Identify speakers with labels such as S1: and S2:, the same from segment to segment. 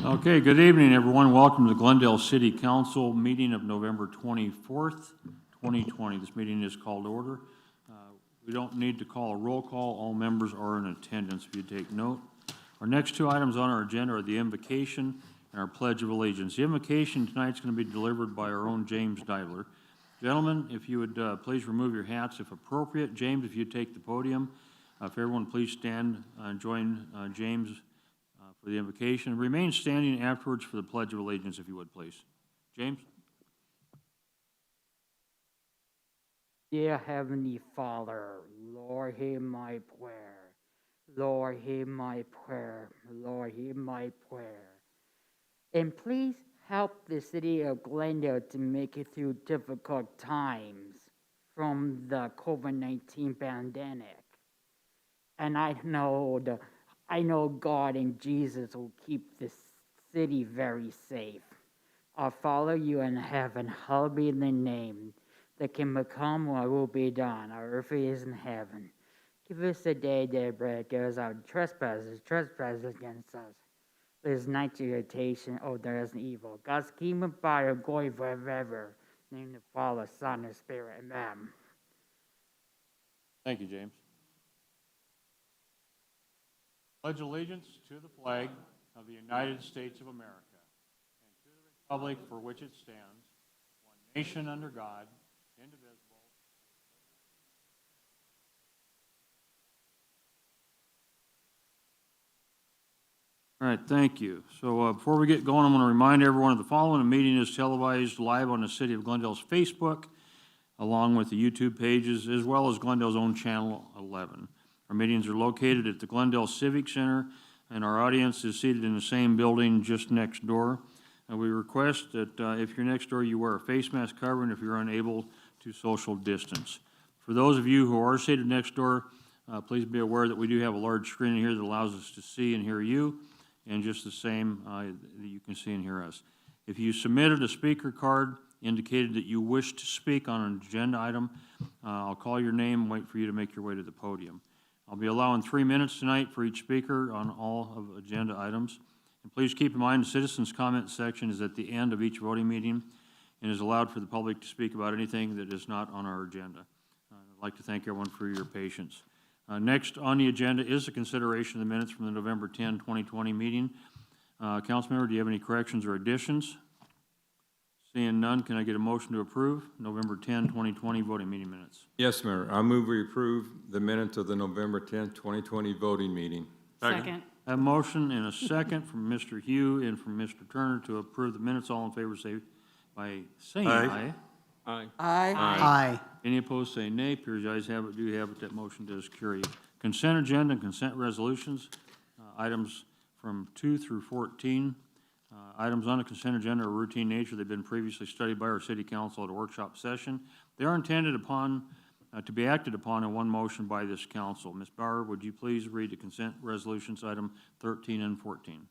S1: Okay, good evening, everyone. Welcome to the Glendale City Council meeting of November 24th, 2020. This meeting is called to order. We don't need to call a roll call. All members are in attendance, if you take note. Our next two items on our agenda are the invocation and our Pledge of Allegiance. The invocation tonight is going to be delivered by our own James Deibler. Gentlemen, if you would please remove your hats if appropriate. James, if you take the podium. If everyone please stand and join James for the invocation. Remain standing afterwards for the Pledge of Allegiance, if you would, please. James?
S2: Dear Heavenly Father, Lord, hear my prayer. Lord, hear my prayer. Lord, hear my prayer. And please help the city of Glendale to make it through difficult times from the COVID-19 pandemic. And I know God and Jesus will keep this city very safe. Our Father, you in heaven, hallowed be thy name. The kingdom come, what will be done, on earth as it is in heaven. Give us today their bread, give us our trespasses against us. Lead us not to temptation, oh, there is an evil. God's kingdom, power, glory forever. In the name of the Father, Son, and Spirit, amen.
S1: Thank you, James. Pledge allegiance to the flag of the United States of America and to the republic for which it stands, one nation under God, indivisible. All right, thank you. So before we get going, I'm going to remind everyone of the following. The meeting is televised live on the City of Glendale's Facebook, along with the YouTube pages, as well as Glendale's own Channel 11. Our meetings are located at the Glendale Civic Center, and our audience is seated in the same building just next door. And we request that if you're next door, you wear a face mask covering if you're unable to social distance. For those of you who are seated next door, please be aware that we do have a large screen here that allows us to see and hear you, and just the same that you can see and hear us. If you submitted a speaker card, indicated that you wish to speak on an agenda item, I'll call your name and wait for you to make your way to the podium. I'll be allowing 3 minutes tonight for each speaker on all of agenda items. And please keep in mind the citizens' comment section is at the end of each voting meeting and is allowed for the public to speak about anything that is not on our agenda. I'd like to thank everyone for your patience. Next on the agenda is the consideration of the minutes from the November 10, 2020 meeting. Councilmember, do you have any corrections or additions? Seeing none, can I get a motion to approve November 10, 2020 voting meeting minutes?
S3: Yes, Mayor. I move we approve the minutes of the November 10th, 2020 voting meeting.
S4: Second.
S1: A motion and a second from Mr. Hugh and from Mr. Turner to approve the minutes. All in favor say by saying aye.
S3: Aye.
S4: Aye.
S5: Aye.
S1: Any opposed say nay. Appears the ayes have it, do have it. That motion does carry. Consent agenda and consent resolutions, items from 2 through 14. Items on the consent agenda are routine nature. They've been previously studied by our city council at a workshop session. They are intended upon to be acted upon in one motion by this council. Ms. Bauer, would you please read the consent resolutions, item 13 and 14?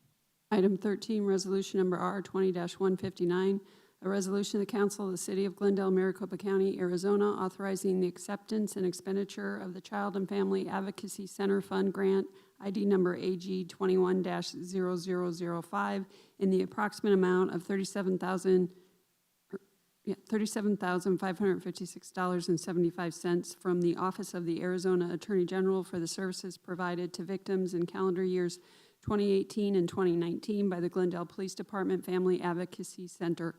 S4: Item 13, resolution number R20-159, a resolution of the council of the city of Glendale, Maricopa County, Arizona, authorizing the acceptance and expenditure of the Child and Family Advocacy Center Fund Grant, ID number AG 21-0005, in the approximate amount of $37,556.75 from the Office of the Arizona Attorney General for the services provided to victims in calendar years 2018 and 2019 by the Glendale Police Department Family Advocacy Center.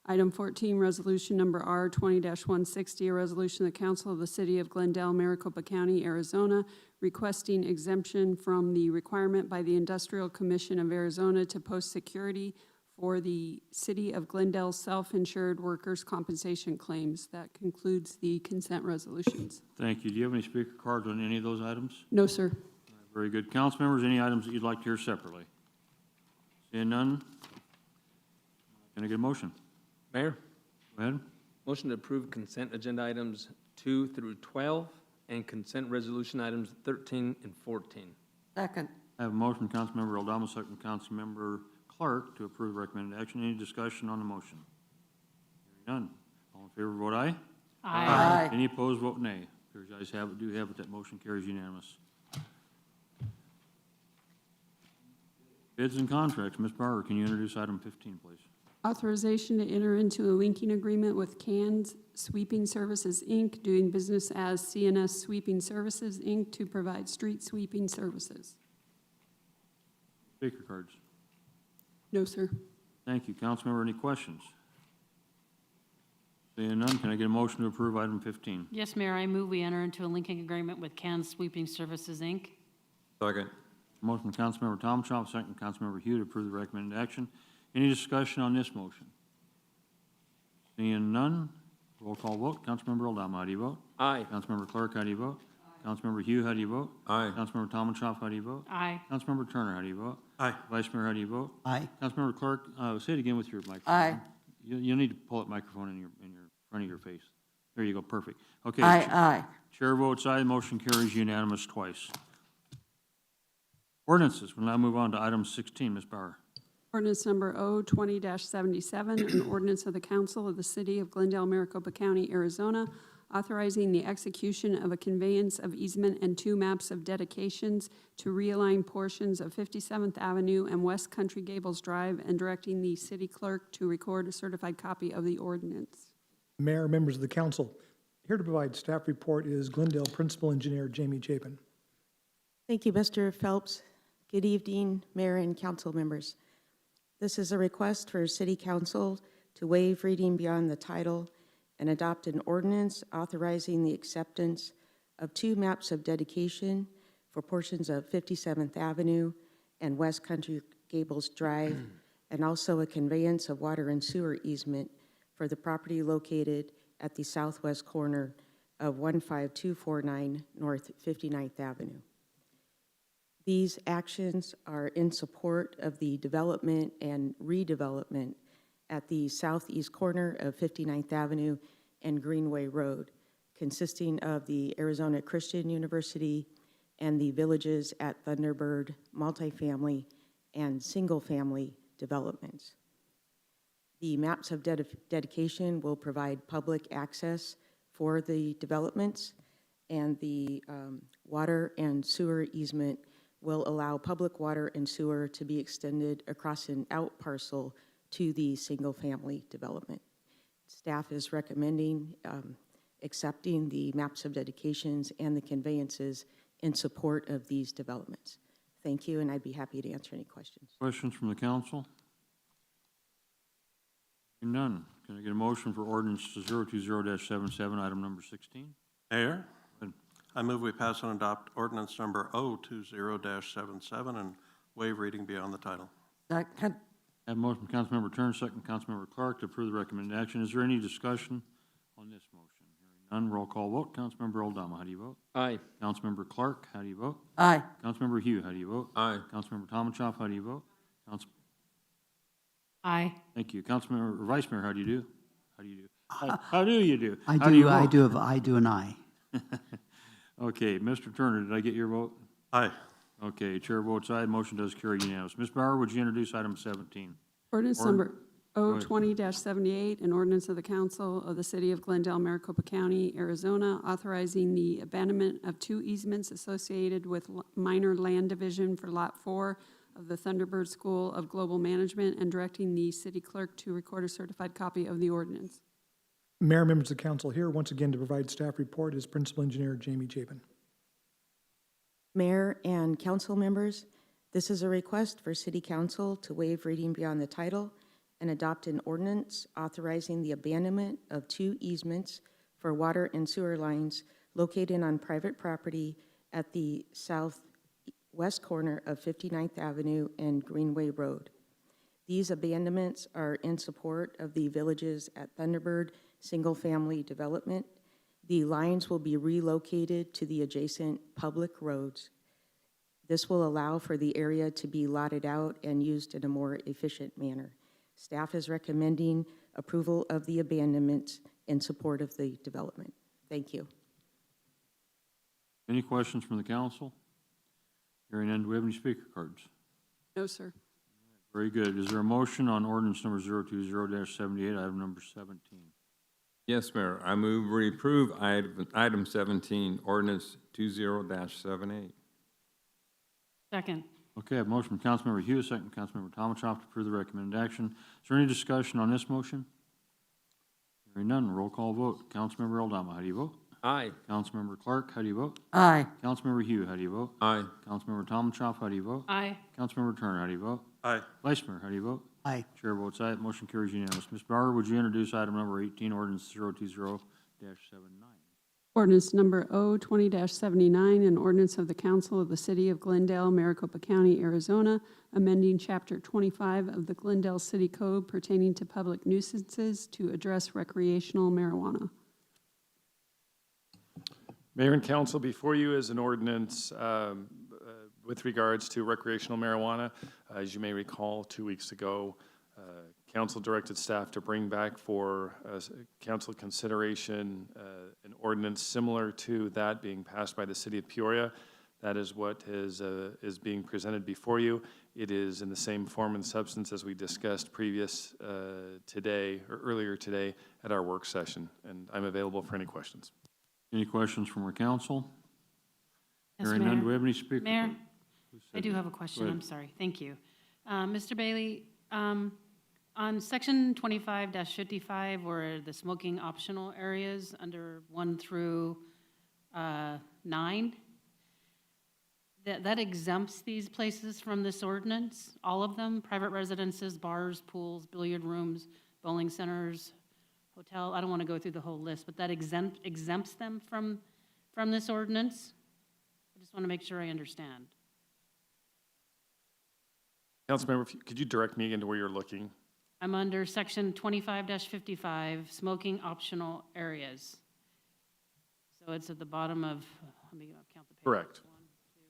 S4: Item 14, resolution number R20-160, a resolution of the council of the city of Glendale, Maricopa County, Arizona, requesting exemption from the requirement by the Industrial Commission of Arizona to post security for the city of Glendale self-insured workers' compensation claims. That concludes the consent resolutions.
S1: Thank you. Do you have any speaker cards on any of those items?
S4: No, sir.
S1: Very good. Council members, any items that you'd like to hear separately? Seeing none, can I get a motion?
S6: Mayor,
S1: Go ahead.
S6: motion to approve consent agenda items 2 through 12 and consent resolution items 13 and 14.
S4: Second.
S1: I have a motion from Councilmember Aldama, second from Councilmember Clark to approve recommended action. Any discussion on the motion? Hearing none. All in favor, vote aye.
S4: Aye.
S1: Any opposed, vote nay. Appears the ayes have it, do have it. That motion carries unanimous. Bids and contracts. Ms. Bauer, can you introduce item 15, please?
S4: Authorization to enter into a linking agreement with Cans Sweeping Services, Inc., doing business as CNS Sweeping Services, Inc., to provide street sweeping services.
S1: Speaker cards.
S4: No, sir.
S1: Thank you. Councilmember, any questions? Seeing none, can I get a motion to approve item 15?
S5: Yes, Mayor, I move we enter into a linking agreement with Cans Sweeping Services, Inc.
S3: Second.
S1: Motion from Councilmember Tomachop, second from Councilmember Hugh to approve the recommended action. Any discussion on this motion? Seeing none, roll call vote. Councilmember Oldham, how do you vote?
S6: Aye.
S1: Councilmember Clark, how do you vote? Councilmember Hugh, how do you vote?
S3: Aye.
S1: Councilmember Tomachop, how do you vote?
S5: Aye.
S1: Councilmember Turner, how do you vote?
S3: Aye.
S1: Vice Mayor, how do you vote?
S7: Aye.
S1: Councilmember Clark, say it again with your microphone.
S2: Aye.
S1: You need to pull that microphone in your front of your face. There you go, perfect. Okay.
S2: Aye.
S1: Chair votes aye, motion carries unanimous twice. Ordinances, we'll now move on to item 16, Ms. Bauer.
S4: Ordinance number O-20-77, an ordinance of the Council of the City of Glendale, Maricopa County, Arizona, authorizing the execution of a conveyance of easement and 2 maps of dedications to realign portions of 57th Avenue and West Country Gables Drive, and directing the city clerk to record a certified copy of the ordinance.
S8: Mayor, members of the council, here to provide staff report is Glendale Principal Engineer Jamie Chapin.
S9: Thank you, Mr. Phelps. Good evening, Mayor and council members. This is a request for City Council to waive reading beyond the title and adopt an ordinance authorizing the acceptance of 2 maps of dedication for portions of 57th Avenue and West Country Gables Drive, and also a conveyance of water and sewer easement for the property located at the southwest corner of 15249 North 59th Avenue. These actions are in support of the development and redevelopment at the southeast corner of 59th Avenue and Greenway Road, consisting of the Arizona Christian University and the villages at Thunderbird multifamily and single-family developments. The maps of dedication will provide public access for the developments, and the water and sewer easement will allow public water and sewer to be extended across an out parcel to the single-family development. Staff is recommending accepting the maps of dedications and the conveyances in support of these developments. Thank you, and I'd be happy to answer any questions.
S1: Questions from the council? Hearing none. Can I get a motion for ordinance 020-77, item number 16?
S10: Mayor,
S1: Good.
S10: I move we pass and adopt ordinance number O20-77 and waive reading beyond the title.
S2: Second.
S1: I have a motion from Councilmember Turner, second from Councilmember Clark to approve the recommended action. Is there any discussion on this motion? Hearing none, roll call vote. Councilmember Oldham, how do you vote?
S6: Aye.
S1: Councilmember Clark, how do you vote?
S2: Aye.
S1: Councilmember Hugh, how do you vote?
S3: Aye.
S1: Councilmember Tomachop, how do you vote?
S5: Aye.
S1: Thank you. Councilmember, or Vice Mayor, how do you do? How do you do? How do you do?
S7: I
S1: How do you
S7: do, I
S1: vote?
S7: do an aye.
S1: Okay, Mr. Turner, did I get your vote?
S10: Aye.
S1: Okay, chair votes aye, motion does carry unanimous. Ms. Bauer, would you introduce item 17?
S4: Ordinance
S1: Ord-
S4: number
S1: Go ahead.
S4: O-20-78, an ordinance of the Council of the City of Glendale, Maricopa County, Arizona, authorizing the abandonment of 2 easements associated with minor land division for Lot 4 of the Thunderbird School of Global Management, and directing the city clerk to record a certified copy of the ordinance.
S8: Mayor, members of the council, here once again to provide staff report is Principal Engineer Jamie Chapin.
S9: Mayor and council members, this is a request for City Council to waive reading beyond the title and adopt an ordinance authorizing the abandonment of 2 easements for water and sewer lines located on private property at the southwest corner of 59th Avenue and Greenway Road. These abandonments are in support of the villages at Thunderbird single-family development. The lines will be relocated to the adjacent public roads. This will allow for the area to be lotted out and used in a more efficient manner. Staff is recommending approval of the abandonments in support of the development. Thank you.
S1: Any questions from the council? Hearing none, do we have any speaker cards?
S4: No, sir.
S1: Very good. Is there a motion on ordinance number 020-78, item number 17?
S3: Yes, Mayor. I move we approve item 17, ordinance 20-78.
S5: Second.
S1: Okay, I have a motion from Councilmember Hughes, second from Councilmember Tomachoff to approve the recommended action. Is there any discussion on this motion? Hearing none, roll call vote. Councilmember Aldama, how do you vote?
S6: Aye.
S1: Councilmember Clark, how do you vote?
S5: Aye.
S1: Councilmember Hugh, how do you vote?
S3: Aye.
S1: Councilmember Tomachoff, how do you vote?
S5: Aye.
S1: Councilmember Turner, how do you vote?
S10: Aye.
S1: Vice Mayor, how do you vote?
S5: Aye.
S1: Chair votes aye, motion carries unanimous. Ms. Barber, would you introduce item number 18, ordinance 020-79?
S4: Ordinance number O-20-79, an ordinance of the Council of the City of Glendale, Maricopa County, Arizona, amending Chapter 25 of the Glendale City Code pertaining to public nuisances to address recreational marijuana.
S7: Mayor and council, before you is an ordinance with regards to recreational marijuana. As you may recall, 2 weeks ago, council directed staff to bring back for council consideration an ordinance similar to that being passed by the city of Peoria. That is what is being presented before you. It is in the same form and substance as we discussed today or earlier today at our work session, and I'm available for any questions.
S1: Any questions from our council?
S5: Yes,
S1: Hearing none,
S5: Mayor.
S1: do we have any speakers?
S5: Mayor,
S1: Who
S5: I
S1: said
S5: do
S1: that?
S5: have a question,
S1: Go ahead.
S5: I'm sorry, thank you. Mr. Bailey, on section 25-55, where the smoking optional areas under 1 through 9, that exempts these places from this ordinance, all of them, private residences, bars, pools, billiard rooms, bowling centers, hotel, I don't want to go through the whole list, but that exempts them from this ordinance? I just want to make sure I understand.
S7: Councilmember, could you direct me again to where you're looking?
S5: I'm under section 25-55, smoking optional areas. So it's at the bottom of, let me count the pages.
S7: Correct.
S5: 1, 2,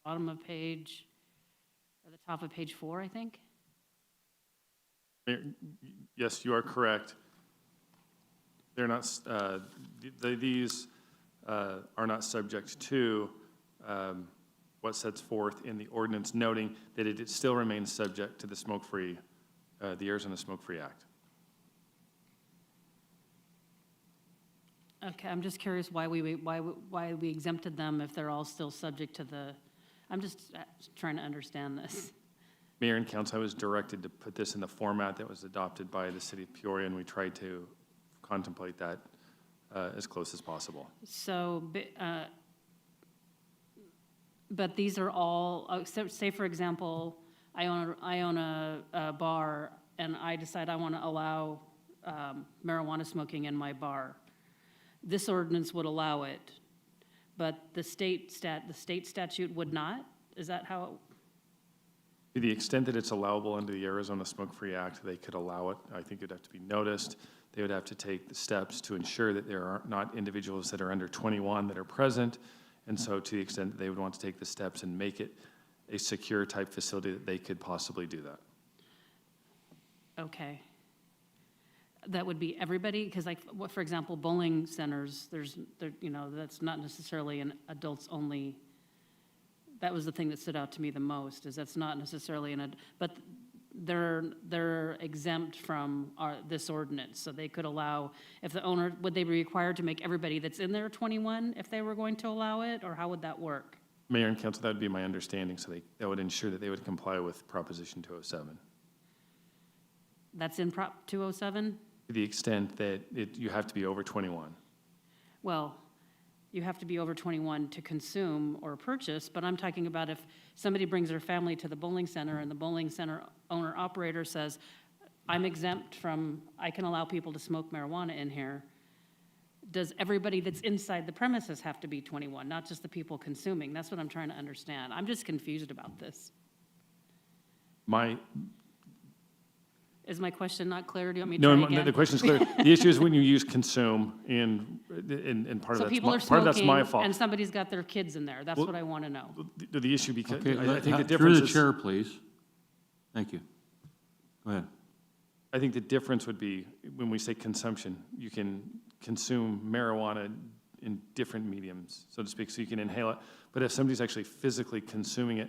S5: bottom of page, or the top of page 4, I think.
S7: Mayor, yes, you are correct. They're not, these are not subject to what sets forth in the ordinance, noting that it still remains subject to the smoke-free, the Arizona Smoke-Free Act.
S5: Okay, I'm just curious why we exempted them if they're all still subject to the, I'm just trying to understand this.
S7: Mayor and council, I was directed to put this in the format that was adopted by the city of Peoria, and we tried to contemplate that as close as possible.
S5: So, but these are all, say for example, I own a bar and I decide I want to allow marijuana smoking in my bar. This ordinance would allow it, but the state statute would not? Is that how?
S7: To the extent that it's allowable under the Arizona Smoke-Free Act, they could allow it. I think it'd have to be noticed. They would have to take the steps to ensure that there are not individuals that are under 21 that are present. And so to the extent that they would want to take the steps and make it a secure type facility, that they could possibly do that.
S5: Okay. That would be everybody? Because like, for example, bowling centers, that's not necessarily an adults only. That was the thing that stood out to me the most, is that's not necessarily but they're exempt from this ordinance, so they could allow, if the owner, would they be required to make everybody that's in there 21 if they were going to allow it, or how would that work?
S7: Mayor and council, that would be my understanding, so that would ensure that they would comply with Proposition 207.
S5: That's in Prop 207?
S7: To the extent that you have to be over 21.
S5: Well, you have to be over 21 to consume or purchase, but I'm talking about if somebody brings their family to the bowling center and the bowling center owner-operator says, I'm exempt from, I can allow people to smoke marijuana in here, does everybody that's inside the premises have to be 21, not just the people consuming? That's what I'm trying to understand. I'm just confused about this. Is my question not clear? Do you want me to try again?
S7: No, the question's clear. The issue is when you use consume, and part
S5: So
S7: of
S5: people are
S7: that's part of that's my
S5: smoking,
S7: fault.
S5: and somebody's got their kids in there. That's
S7: Well,
S5: what I want to know.
S7: The issue, because
S1: Okay,
S7: I think the
S1: through
S7: difference
S1: the
S7: is,
S1: chair, please. Thank you. Go ahead.
S7: I think the difference would be when we say consumption, you can consume marijuana in different mediums, so to speak, so you can inhale it. But if somebody's actually physically consuming it,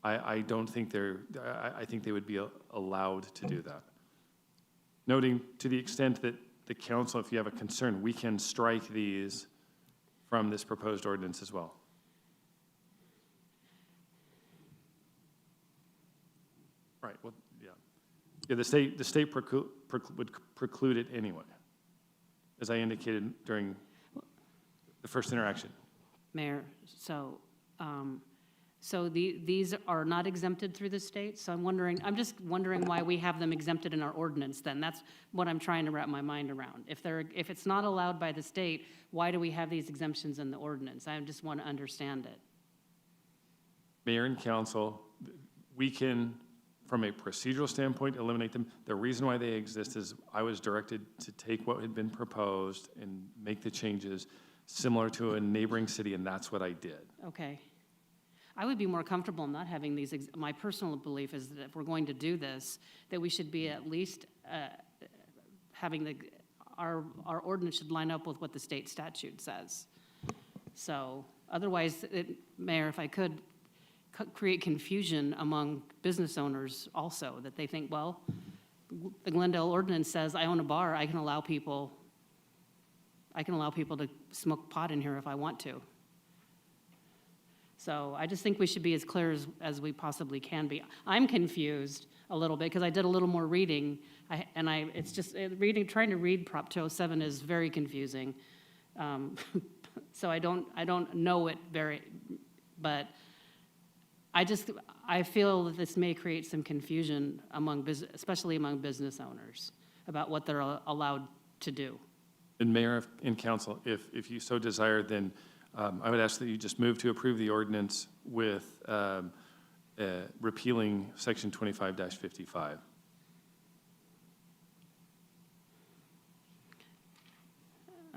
S7: I don't think I think they would be allowed to do that. Noting to the extent that the council, if you have a concern, we can strike these from this proposed ordinance as well. Right, well, yeah. Yeah, the state would preclude it anyway, as I indicated during the first interaction.
S5: Mayor, so these are not exempted through the state, so I'm just wondering why we have them exempted in our ordinance then. That's what I'm trying to wrap my mind around. If it's not allowed by the state, why do we have these exemptions in the ordinance? I just want to understand it.
S7: Mayor and council, we can, from a procedural standpoint, eliminate them. The reason why they exist is I was directed to take what had been proposed and make the changes similar to a neighboring city, and that's what I did.
S5: Okay. I would be more comfortable not having these, my personal belief is that if we're going to do this, that we should be at least having our ordinance should line up with what the state statute says. So otherwise, Mayor, if I could, create confusion among business owners also, that they think, well, the Glendale ordinance says I own a bar, I can allow people to smoke pot in here if I want to. So I just think we should be as clear as we possibly can be. I'm confused a little bit because I did a little more reading, it's just trying to read Prop 207 is very confusing. So I don't know it but I feel that this may create some confusion especially among business owners about what they're allowed to do.
S7: And Mayor and council, if you so desire, then I would ask that you just move to approve the ordinance with repealing section 25-55.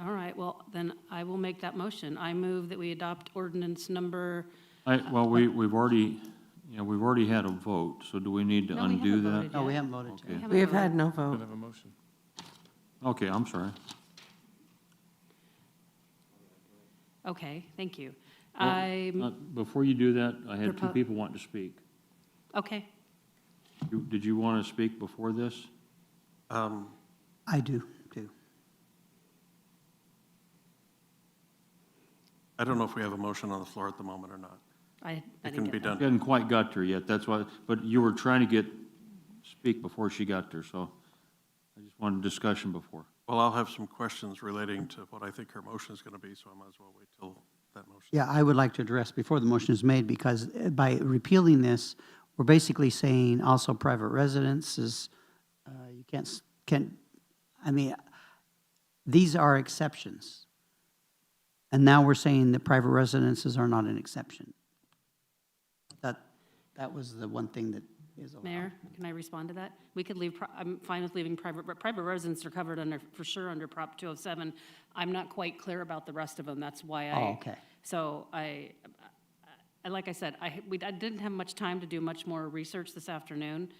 S5: All right, well, then I will make that motion. I move that we adopt ordinance number.
S1: Well, we've already had a vote, so do we need to
S5: No, we
S1: undo
S5: haven't
S1: that?
S5: voted
S11: No, we
S5: yet.
S11: haven't voted
S1: Okay.
S11: yet.
S5: haven't
S11: We have
S5: voted.
S11: had no
S7: Don't
S11: vote.
S7: have a motion.
S1: Okay, I'm sorry.
S5: Okay, thank you.
S1: Before you do that, I had two
S5: Propo-
S1: people wanting to speak.
S5: Okay,
S1: Did you want to speak before this?
S11: I do, too.
S10: I don't know if we have a motion on the floor at the moment or not.
S5: I
S10: It
S5: didn't
S10: can
S5: get
S10: be
S5: that.
S10: done.
S1: She hadn't quite got to her yet, that's why, but you were trying to speak before she got there, so I just wanted discussion before.
S10: Well, I'll have some questions relating to what I think her motion is going to be, so I might as well wait till that motion.
S11: Yeah, I would like to address before the motion is made, because by repealing this, we're basically saying also private residences, you can't, I mean, these are exceptions. And now we're saying that private residences are not an exception. That was the one thing that is allowed.
S5: Mayor, can I respond to that? We could leave, I'm fine with leaving private residents are covered for sure under Prop 207. I'm not quite clear about the rest of them, that's why
S11: Oh, okay.
S5: So like I said, I didn't have much time to do much more research this afternoon,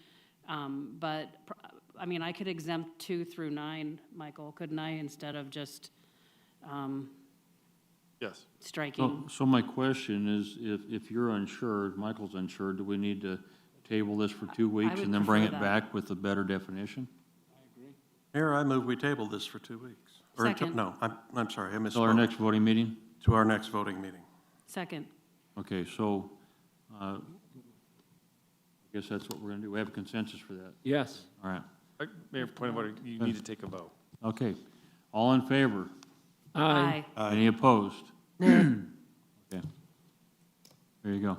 S5: but, I mean, I could exempt 2 through 9, Michael, couldn't I, instead of just
S7: Yes.
S5: striking?
S1: So my question is, if you're unsure, Michael's unsure, do we need to table this for 2 weeks
S5: would
S1: and then bring it
S5: prefer that.
S1: back with a better definition?
S10: Mayor, I move we table this for 2 weeks. Or until-
S5: Second.
S10: No, I'm sorry, I misspoke.
S1: Till our next voting meeting?
S10: To our next voting meeting.
S5: Second.
S1: Okay, so, I guess that's what we're gonna do. We have a consensus for that.
S6: Yes.
S1: All right.
S7: Mayor, point of order, you need to take a vote.
S1: Okay. All in favor?
S5: Aye.
S1: Any opposed? Okay. There you go.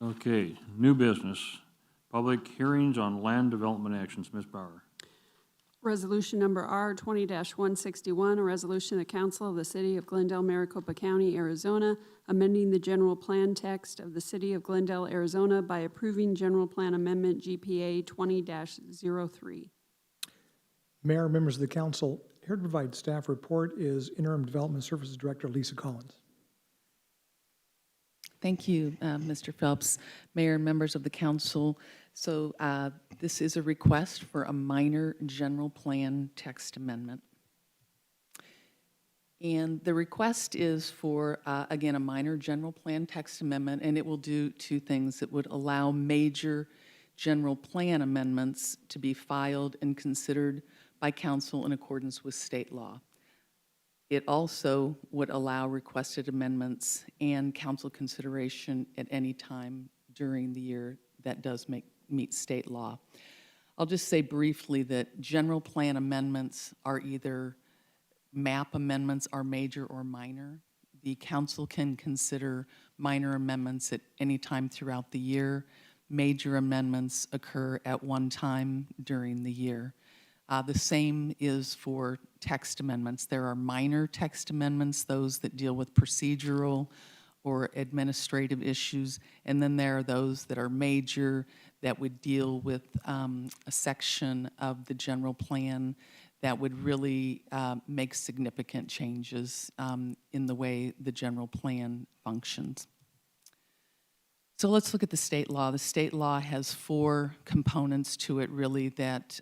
S1: Okay, new business. Public hearings on land development actions. Ms. Bauer.
S4: Resolution number R 20-161, a resolution of the Council of the City of Glendale, Maricopa County, Arizona, amending the general plan text of the City of Glendale, Arizona by approving General Plan Amendment GPA 20-03.
S8: Mayor, members of the council, here to provide staff report is Interim Development Services Director Lisa Collins.
S12: Thank you, Mr. Phelps, Mayor and members of the council. So this is a request for a minor general plan text amendment. And the request is for, again, a minor general plan text amendment, and it will do 2 things. It would allow major general plan amendments to be filed and considered by council in accordance with state law. It also would allow requested amendments and council consideration at any time during the year that does meet state law. I'll just say briefly that general plan amendments are either map amendments are major or minor. The council can consider minor amendments at any time throughout the year. Major amendments occur at one time during the year. The same is for text amendments. There are minor text amendments, those that deal with procedural or administrative issues, and then there are those that are major that would deal with a section of the general plan that would really make significant changes in the way the general plan functions. So let's look at the state law. The state law has 4 components to it really that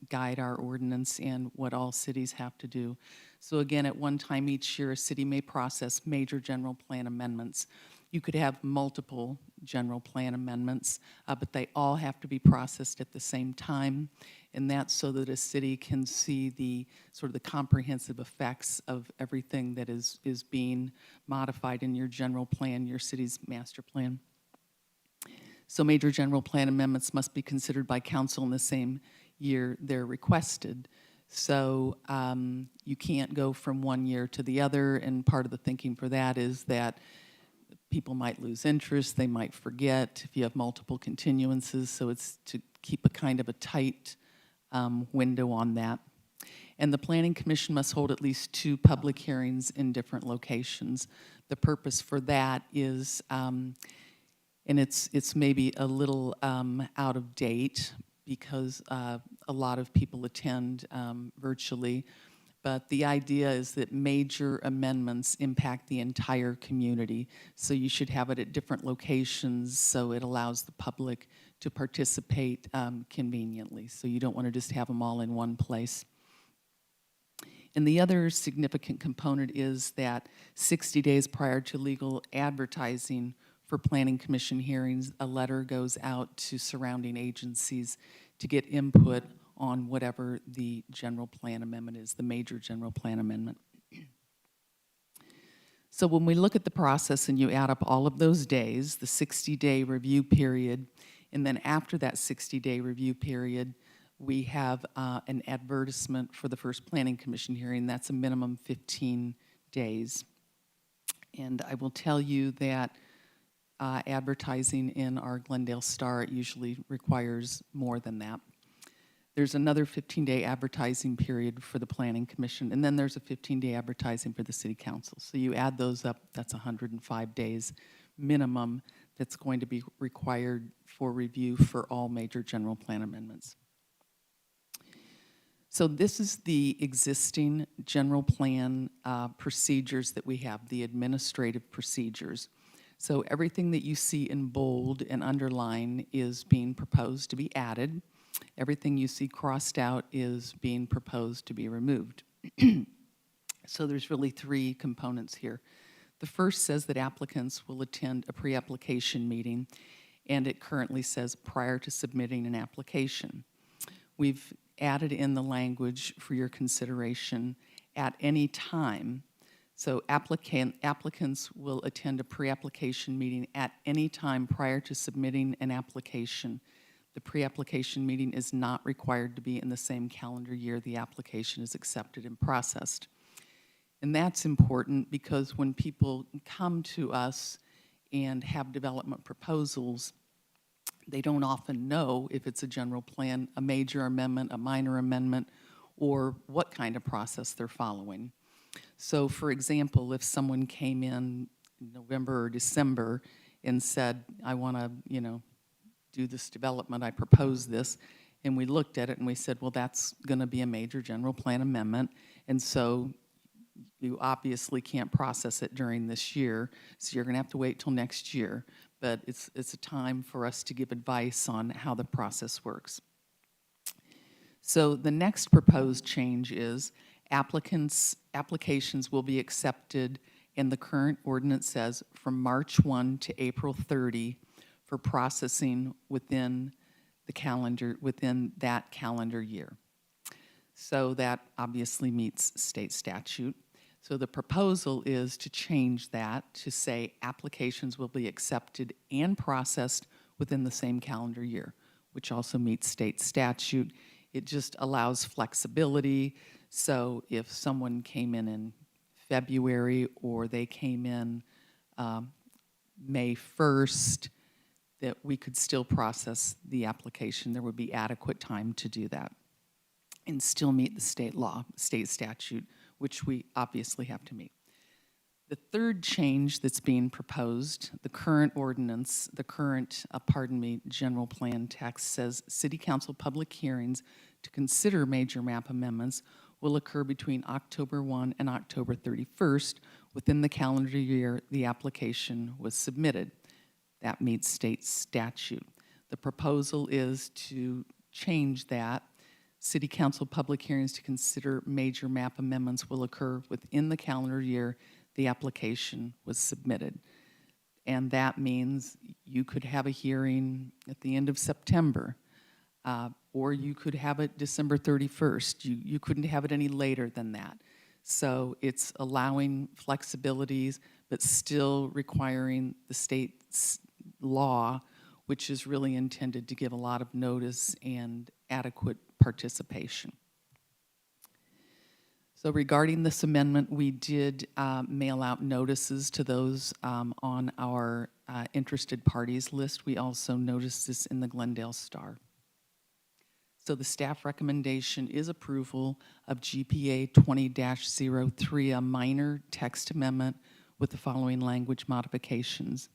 S12: guide our ordinance and what all cities have to do. So again, at one time each year, a city may process major general plan amendments. You could have multiple general plan amendments, but they all have to be processed at the same time. And that's so that a city can see the sort of the comprehensive effects of everything that is being modified in your general plan, your city's master plan. So major general plan amendments must be considered by council in the same year they're requested. So you can't go from one year to the other, and part of the thinking for that is that people might lose interest, they might forget if you have multiple continuances, so it's to keep a kind of a tight window on that. And the Planning Commission must hold at least 2 public hearings in different locations. The purpose for that is, and it's maybe a little out of date because a lot of people attend virtually, but the idea is that major amendments impact the entire community. So you should have it at different locations so it allows the public to participate conveniently. So you don't want to just have them all in one place. And the other significant component is that 60 days prior to legal advertising for Planning Commission hearings, a letter goes out to surrounding agencies to get input on whatever the general plan amendment is, the major general plan amendment. So when we look at the process and you add up all of those days, the 60-day review period, and then after that 60-day review period, we have an advertisement for the first Planning Commission hearing. That's a minimum 15 days. And I will tell you that advertising in our Glendale Star usually requires more than that. There's another 15-day advertising period for the Planning Commission, and then there's a 15-day advertising for the City Council. So you add those up, that's 105 days minimum that's going to be required for review for all major general plan amendments. So this is the existing general plan procedures that we have, the administrative procedures. So everything that you see in bold and underline is being proposed to be added. Everything you see crossed out is being proposed to be removed. So there's really 3 components here. The first says that applicants will attend a pre-application meeting, and it currently says prior to submitting an application. We've added in the language for your consideration at any time. So applicants will attend a pre-application meeting at any time prior to submitting an application. The pre-application meeting is not required to be in the same calendar year the application is accepted and processed. And that's important because when people come to us and have development proposals, they don't often know if it's a general plan, a major amendment, a minor amendment, or what kind of process they're following. So for example, if someone came in November or December and said, I want to, do this development, I propose this, and we looked at it and we said, well, that's going to be a major general plan amendment, and so you obviously can't process it during this year, so you're going to have to wait till next year. But it's a time for us to give advice on how the process works. So the next proposed change is applications will be accepted, and the current ordinance says from March 1 to April 30 for processing within that calendar year. So that obviously meets state statute. So the proposal is to change that to say applications will be accepted and processed within the same calendar year, which also meets state statute. It just allows flexibility. So if someone came in February or they came in May 1st, that we could still process the application. There would be adequate time to do that and still meet the state law, state statute, which we obviously have to meet. The third change that's being proposed, the current ordinance, the current, general plan text says City Council public hearings to consider major map amendments will occur between October 1 and October 31st within the calendar year the application was submitted. That meets state statute. The proposal is to change that. City Council public hearings to consider major map amendments will occur within the calendar year the application was submitted. And that means you could have a hearing at the end of September, or you could have it December 31st. You couldn't have it any later than that. So it's allowing flexibilities, but still requiring the state's law, which is really intended to give a lot of notice and adequate participation. So regarding this amendment, we did mail out notices to those on our interested parties list. We also noticed this in the Glendale Star. So the staff recommendation is approval of GPA 20-03, a minor text amendment with the following language modifications.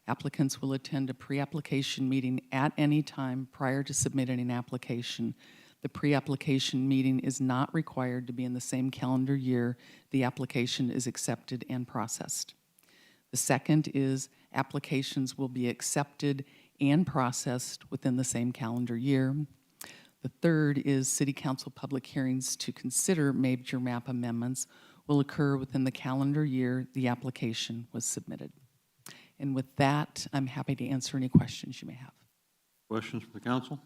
S12: Applicants will attend a pre-application meeting at any time prior to submitting an application. The pre-application meeting is not required to be in the same calendar year the application is accepted and processed. The second is applications will be accepted and processed within the same calendar year. The third is City Council public hearings to consider major map amendments will occur within the calendar year the application was submitted. And with that, I'm happy to answer any questions you may have.
S1: Questions from the council?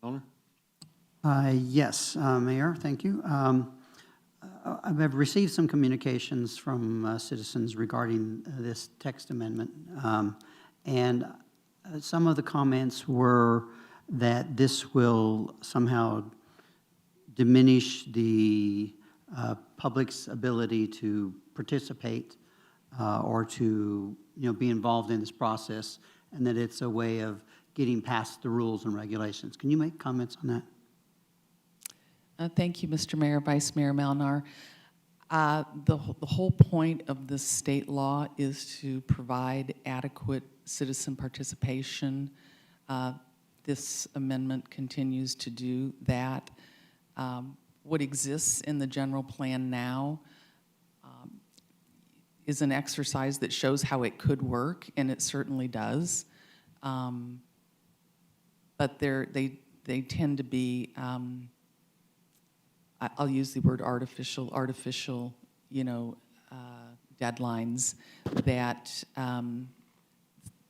S1: Owner?
S11: Yes, Mayor, thank you. I've received some communications from citizens regarding this text amendment. And some of the comments were that this will somehow diminish the public's ability to participate or to be involved in this process, and that it's a way of getting past the rules and regulations. Can you make comments on that?
S12: Thank you, Mr. Mayor, Vice Mayor Malnar. The whole point of this state law is to provide adequate citizen participation. This amendment continues to do that. What exists in the general plan now is an exercise that shows how it could work, and it certainly does. But they tend to be, I'll use the word artificial, deadlines that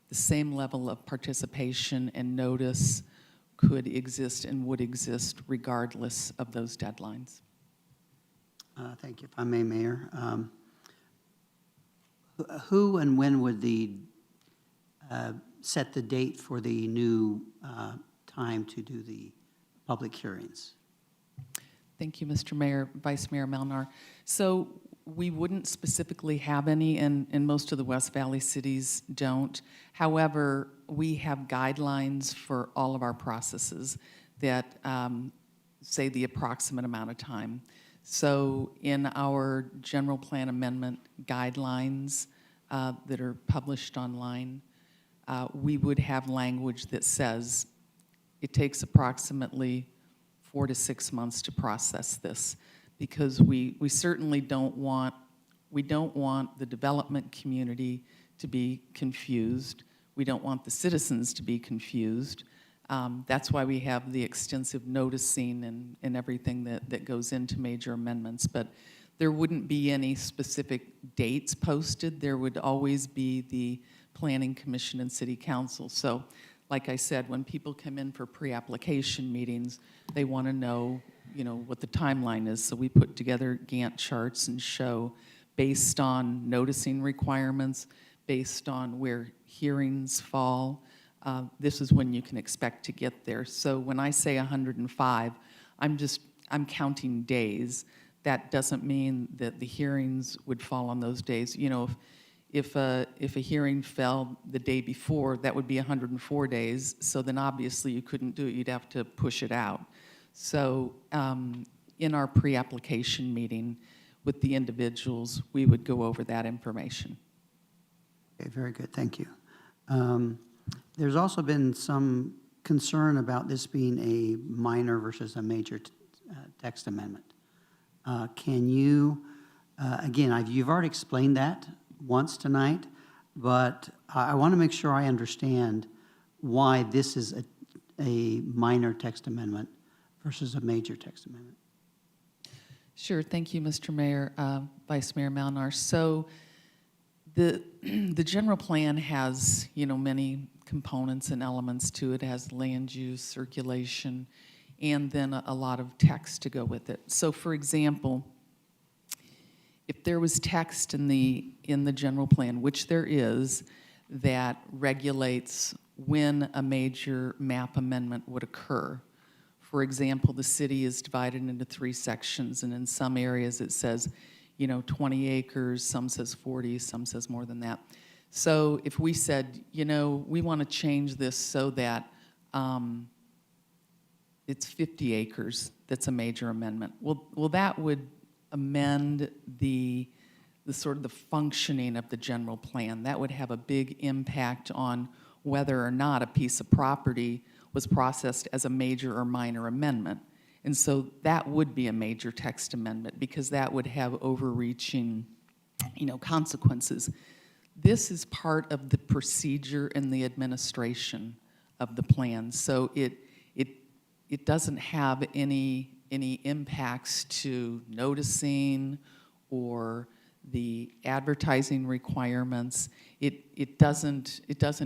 S12: the same level of participation and notice could exist and would exist regardless of those deadlines.
S11: Thank you. If I may, Mayor. Who and when would set the date for the new time to do the public hearings?
S12: Thank you, Mr. Mayor, Vice Mayor Malnar. So we wouldn't specifically have any, and most of the West Valley cities don't. However, we have guidelines for all of our processes that say the approximate amount of time. So in our general plan amendment guidelines that are published online, we would have language that says it takes approximately 4 to 6 months to process this, because we certainly don't want the development community to be confused. We don't want the citizens to be confused. That's why we have the extensive noticing and everything that goes into major amendments. But there wouldn't be any specific dates posted. There would always be the Planning Commission and City Council. So like I said, when people come in for pre-application meetings, they want to know what the timeline is. So we put together Gantt charts and show, based on noticing requirements, based on where hearings fall, this is when you can expect to get there. So when I say 105, I'm counting days. That doesn't mean that the hearings would fall on those days. If a hearing fell the day before, that would be 104 days. So then obviously you couldn't do it. You'd have to push it out. So in our pre-application meeting with the individuals, we would go over that information.
S11: Okay, very good, thank you. There's also been some concern about this being a minor versus a major text amendment. Can you, again, you've already explained that once tonight, but I want to make sure I understand why this is a minor text amendment versus a major text amendment.
S12: Sure, thank you, Mr. Mayor, Vice Mayor Malnar. So the general plan has, many components and elements to it. It has land use, circulation, and then a lot of text to go with it. So for example, if there was text in the general plan, which there is, that regulates when a major map amendment would occur. For example, the city is divided into 3 sections, and in some areas it says, 20 acres, some says 40, some says more than that. So if we said, we want to change this so that it's 50 acres, that's a major amendment. Well, that would amend the sort of the functioning of the general plan. That would have a big impact on whether or not a piece of property was processed as a major or minor amendment. And so that would be a major text amendment because that would have overreaching, consequences. This is part of the procedure and the administration of the plan. So it doesn't have any impacts to noticing or the advertising requirements. It doesn't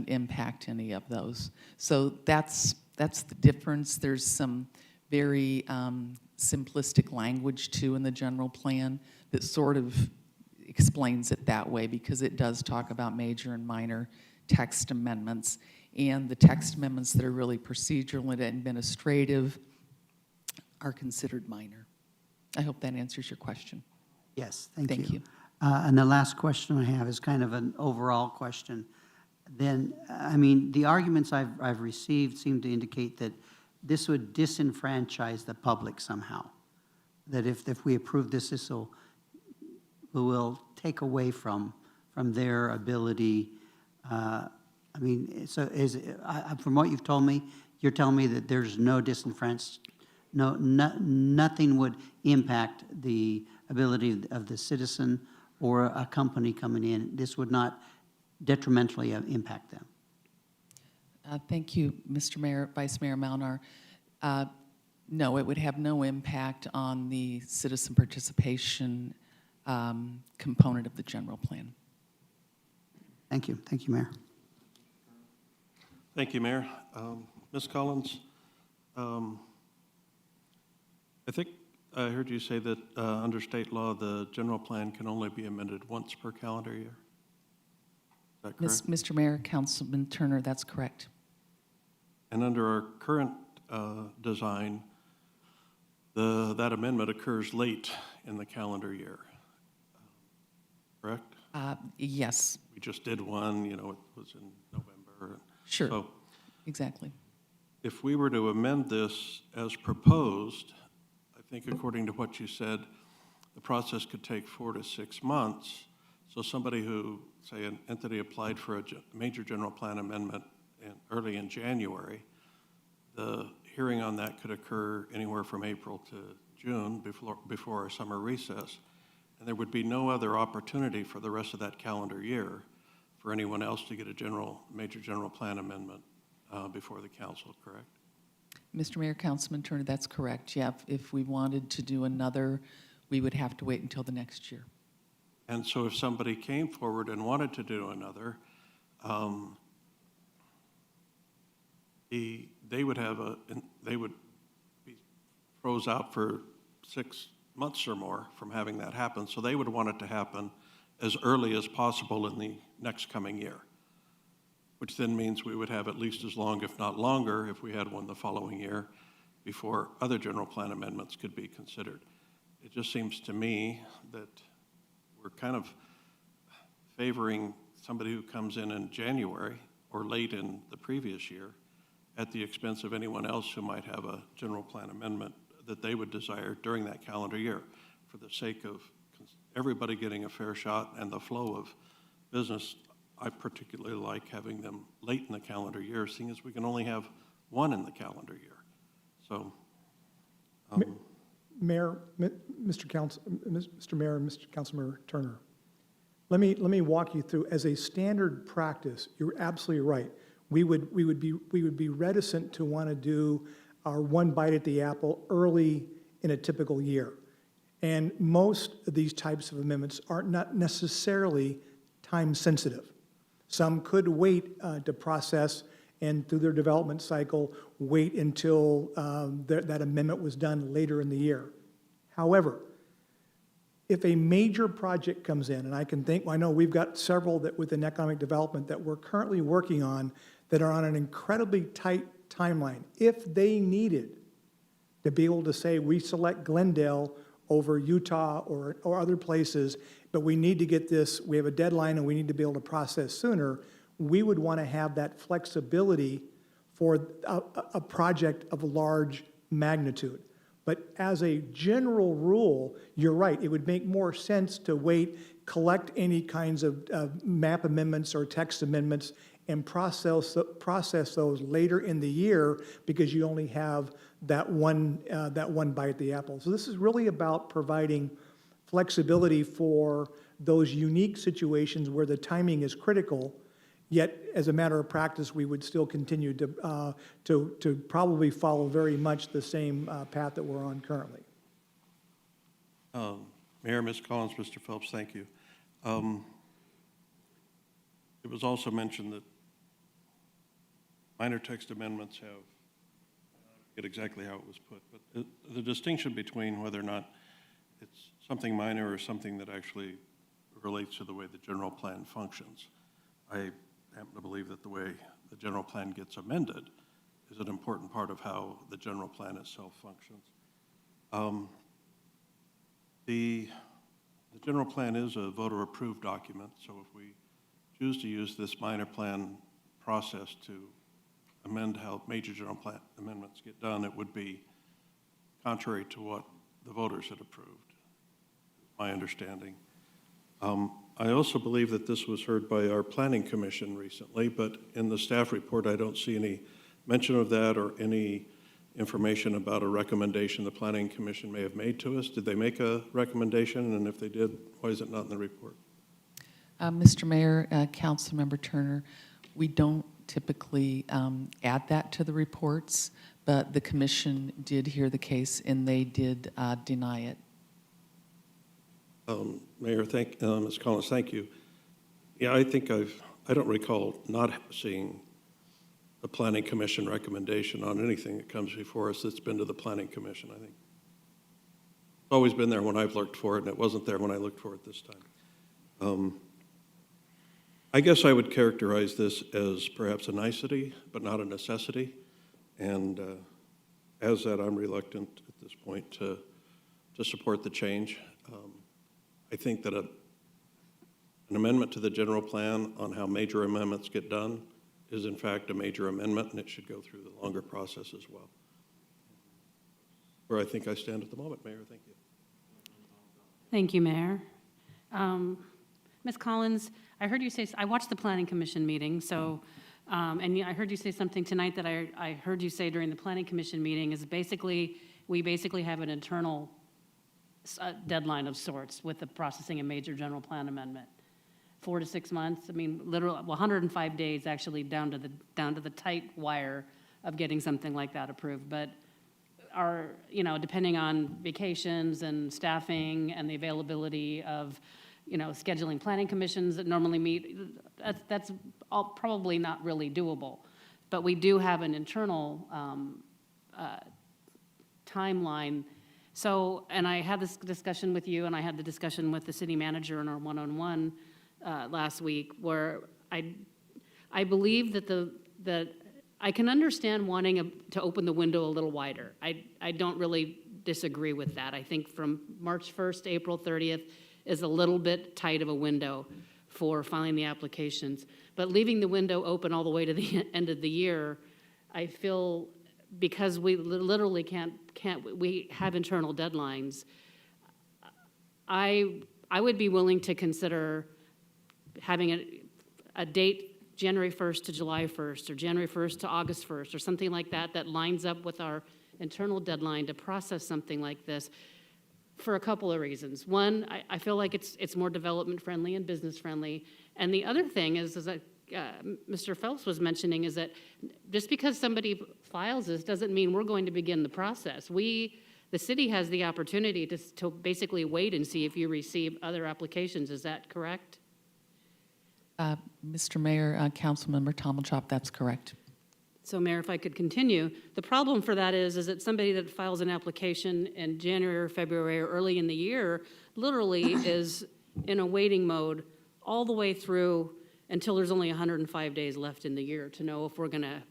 S12: impact any of those. So that's the difference. There's some very simplistic language too in the general plan that sort of explains it that way because it does talk about major and minor text amendments. And the text amendments that are really procedural and administrative are considered minor. I hope that answers your question.
S11: Yes, thank
S12: Thank you.
S11: And the last question I have is kind of an overall question. Then, the arguments I've received seem to indicate that this would disenfranchise the public somehow. That if we approve this, will take away from their ability. So from what you've told me, you're telling me that there's no nothing would impact the ability of the citizen or a company coming in. This would not detrimentally impact them.
S12: Thank you, Mr. Mayor, Vice Mayor Malnar. No, it would have no impact on the citizen participation component of the general plan.
S11: Thank you, Mayor.
S10: Thank you, Mayor. Ms. Collins, I think I heard you say that under state law, the general plan can only be amended once per calendar year. Is that correct?
S12: Mr. Mayor, Councilman Turner, that's correct.
S10: And under our current design, that amendment occurs late in the calendar year, correct?
S12: Yes.
S10: We just did one, it was in November.
S12: Sure,
S10: So
S12: exactly.
S10: if we were to amend this as proposed, I think according to what you said, the process could take 4 to 6 months. So somebody who, say, an entity applied for a major general plan amendment early in January, the hearing on that could occur anywhere from April to June before our summer recess. And there would be no other opportunity for the rest of that calendar year for anyone else to get a major general plan amendment before the council, correct?
S12: Mr. Mayor, Councilman Turner, that's correct. Yeah, if we wanted to do another, we would have to wait until the next year.
S10: And so if somebody came forward and wanted to do another, they would be froze out for 6 months or more from having that happen. So they would want it to happen as early as possible in the next coming year, which then means we would have at least as long, if not longer, if we had one the following year, before other general plan amendments could be considered. It just seems to me that we're kind of favoring somebody who comes in January or late in the previous year at the expense of anyone else who might have a general plan amendment that they would desire during that calendar year, for the sake of everybody getting a fair shot and the flow of business. I particularly like having them late in the calendar year, seeing as we can only have one in the calendar year. So,
S8: Mayor, Mr. Mayor, and Mr. Councilmember Turner, let me walk you through, as a standard practice, you're absolutely right. We would be reticent to want to do our one bite at the apple early in a typical year. And most of these types of amendments are not necessarily time sensitive. Some could wait to process and through their development cycle, wait until that amendment was done later in the year. However, if a major project comes in, and I can think, well, I know we've got several that within economic development that we're currently working on that are on an incredibly tight timeline. If they needed to be able to say, we select Glendale over Utah or other places, but we need to get this, we have a deadline and we need to be able to process sooner, we would want to have that flexibility for a project of large magnitude. But as a general rule, you're right, it would make more sense to wait, collect any kinds of map amendments or text amendments and process those later in the year, because you only have that one bite at the apple. So this is really about providing flexibility for those unique situations where the timing is critical, yet as a matter of practice, we would still continue to probably follow very much the same path that we're on currently.
S10: Mayor, Ms. Collins, Mr. Phelps, thank you. It was also mentioned that minor text amendments have, I forget exactly how it was put, but the distinction between whether or not it's something minor or something that actually relates to the way the general plan functions. I happen to believe that the way the general plan gets amended is an important part of how the general plan itself functions. The general plan is a voter-approved document, so if we choose to use this minor plan process to amend how major general plan amendments get done, it would be contrary to what the voters had approved, my understanding. I also believe that this was heard by our planning commission recently, but in the staff report, I don't see any mention of that or any information about a recommendation the planning commission may have made to us. Did they make a recommendation? And if they did, why is it not in the report?
S12: Mr. Mayor, Councilmember Turner, we don't typically add that to the reports, but the commission did hear the case and they did deny it.
S10: Mayor, Ms. Collins, thank you. Yeah, I think I don't recall not seeing the Planning Commission recommendation on anything that comes before us that's been to the Planning Commission. I think it's always been there when I've looked for it, and it wasn't there when I looked for it this time. I guess I would characterize this as perhaps a nicety, but not a necessity. And as that, I'm reluctant at this point to support the change. I think that an amendment to the general plan on how major amendments get done is in fact a major amendment, and it should go through the longer process as well. Where I think I stand at the moment, Mayor, thank you.
S5: Thank you, Mayor. Ms. Collins, I heard you say, I watched the Planning Commission meeting, so, and I heard you say something tonight that I heard you say during the Planning Commission meeting is we basically have an internal deadline of sorts with the processing a major general plan amendment. 4 to 6 months, I mean, literally 105 days actually down to the tight wire of getting something like that approved. But depending on vacations and staffing and the availability of, scheduling planning commissions that normally meet, that's all probably not really doable. But we do have an internal timeline. So, and I had this discussion with you, and I had the discussion with the city manager in our one-on-one last week, where I believe that I can understand wanting to open the window a little wider. I don't really disagree with that. I think from March 1st to April 30th is a little bit tight of a window for filing the applications. But leaving the window open all the way to the end of the year, I feel, because we literally we have internal deadlines, I would be willing to consider having a date January 1st to July 1st, or January 1st to August 1st, or something like that, that lines up with our internal deadline to process something like this, for a couple of reasons. One, I feel like it's more development-friendly and business-friendly. And the other thing is that Mr. Phelps was mentioning, is that just because somebody files this doesn't mean we're going to begin the process. The city has the opportunity to basically wait and see if you receive other applications. Is that correct?
S12: Mr. Mayor, Councilmember Tomalchop, that's correct.
S5: So, Mayor, if I could continue, the problem for that is that somebody that files an application in January or February or early in the year literally is in a waiting mode all the way through until there's only 105 days left in the year to know if we're going to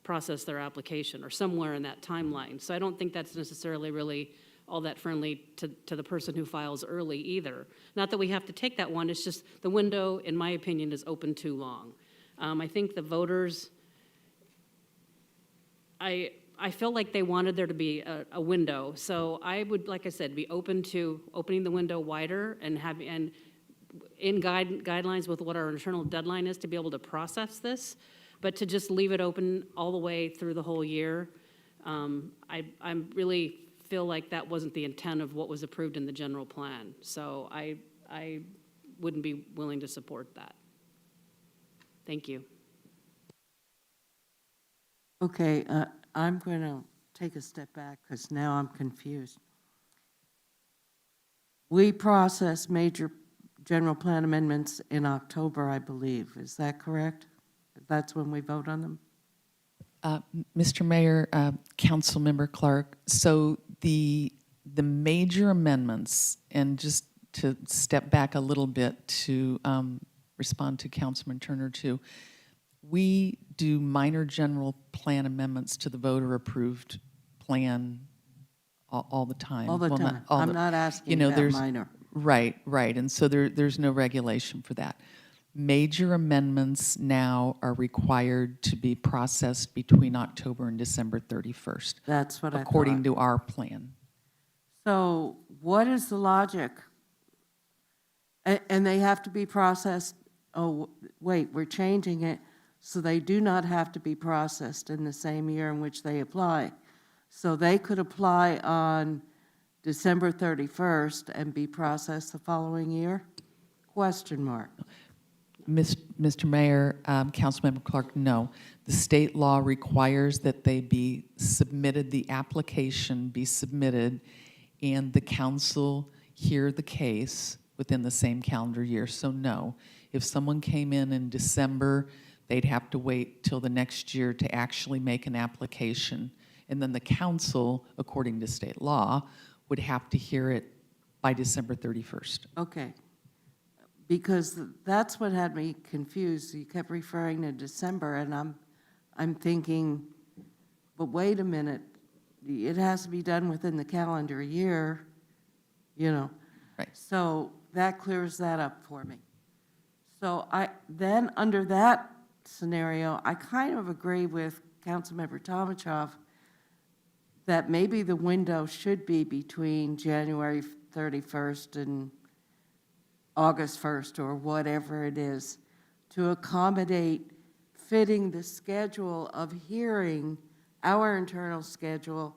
S5: process their application, or somewhere in that timeline. So I don't think that's necessarily really all that friendly to the person who files early either. Not that we have to take that one, it's just the window, in my opinion, is open too long. I think the voters, I feel like they wanted there to be a window. So I would, like I said, be open to opening the window wider and in guidelines with what our internal deadline is to be able to process this. But to just leave it open all the way through the whole year, I really feel like that wasn't the intent of what was approved in the general plan. So I wouldn't be willing to support that. Thank you.
S13: Okay, I'm going to take a step back because now I'm confused. We process major general plan amendments in October, I believe. Is that correct? That's when we vote on them?
S12: Mr. Mayor, Councilmember Clark, so the major amendments, and just to step back a little bit to respond to Councilman Turner too, we do minor general plan amendments to the voter-approved plan all the time.
S13: All the
S12: Well,
S13: time.
S12: all
S13: I'm
S12: the-
S13: not asking
S12: you know,
S13: about
S12: there's-
S13: minor.
S12: Right, and so there's no regulation for that. Major amendments now are required to be processed between October and December 31st.
S13: That's what I thought.
S12: According to our plan.
S13: So what is the logic? And they have to be processed, oh, wait, we're changing it, so they do not have to be processed in the same year in which they apply. So they could apply on December 31st and be processed the following year? Question mark.
S12: Mr. Mayor, Councilmember Clark, no. The state law requires that they be submitted, the application be submitted, and the council hear the case within the same calendar year. So no, if someone came in December, they'd have to wait till the next year to actually make an application. And then the council, according to state law, would have to hear it by December 31st.
S13: Okay. Because that's what had me confused. You kept referring to December, and I'm thinking, but wait a minute, it has to be done within the calendar year, you know.
S12: Right.
S13: So that clears that up for me. So then under that scenario, I kind of agree with Councilmember Tomachov that maybe the window should be between January 31st and August 1st or whatever it is, to accommodate fitting the schedule of hearing, our internal schedule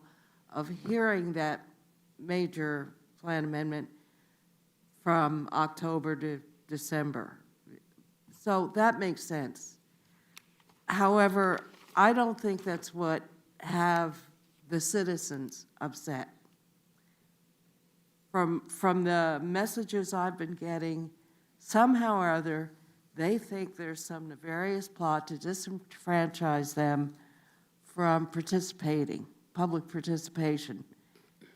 S13: of hearing that major plan amendment from October to December. So that makes sense. However, I don't think that's what have the citizens upset. From the messages I've been getting, somehow or other, they think there's some nefarious plot to disenfranchise them from participating, public participation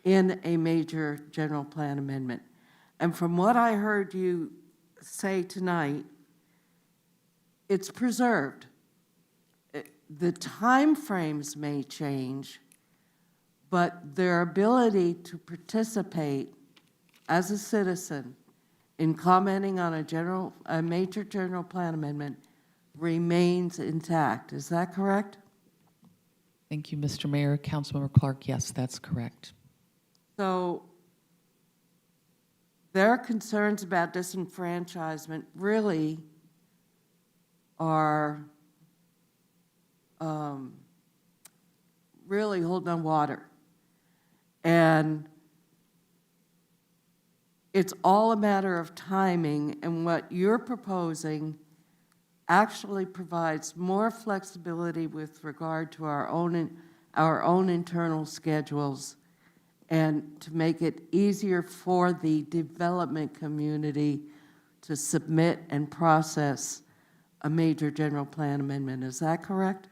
S13: in a major general plan amendment. And from what I heard you say tonight, it's preserved. The timeframes may change, but their ability to participate as a citizen in commenting on a major general plan amendment remains intact. Is that correct?
S12: Thank you, Mr. Mayor. Councilmember Clark, yes, that's correct.
S13: So their concerns about disenfranchisement really are really holding on water. And it's all a matter of timing, and what you're proposing actually provides more flexibility with regard to our own internal schedules, and to make it easier for the development community to submit and process a major general plan amendment. Is that correct?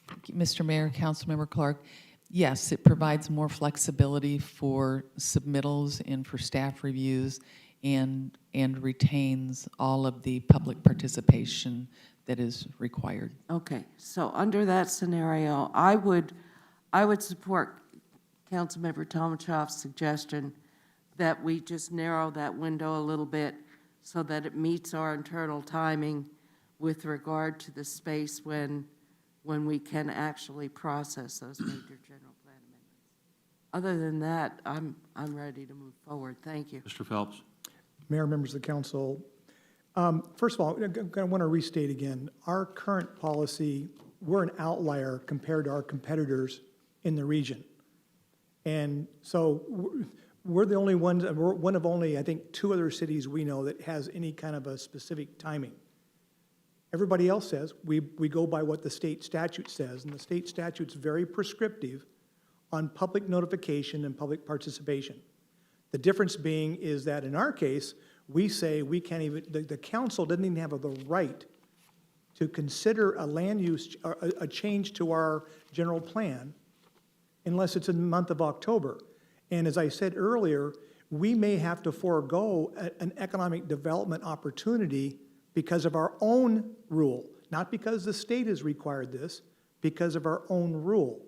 S12: Thank you, Mr. Mayor, Councilmember Clark. Yes, it provides more flexibility for submittals and for staff reviews, and retains all of the public participation that is required.
S13: Okay, so under that scenario, I would support Councilmember Tomachoff's suggestion that we just narrow that window a little bit so that it meets our internal timing with regard to the space when we can actually process those major general plan amendments. Other than that, I'm ready to move forward. Thank you.
S1: Mr. Phelps?
S8: Mayor, members of the council, first of all, I want to restate again, our current policy, we're an outlier compared to our competitors in the region. And so we're the only ones, we're one of only, I think, 2 other cities we know that has any kind of a specific timing. Everybody else says, we go by what the state statute says, and the state statute's very prescriptive on public notification and public participation. The difference being is that in our case, we say we can't even, the council doesn't even have the right to consider a land use, a change to our general plan unless it's in the month of October. And as I said earlier, we may have to forego an economic development opportunity because of our own rule, not because the state has required this, because of our own rule.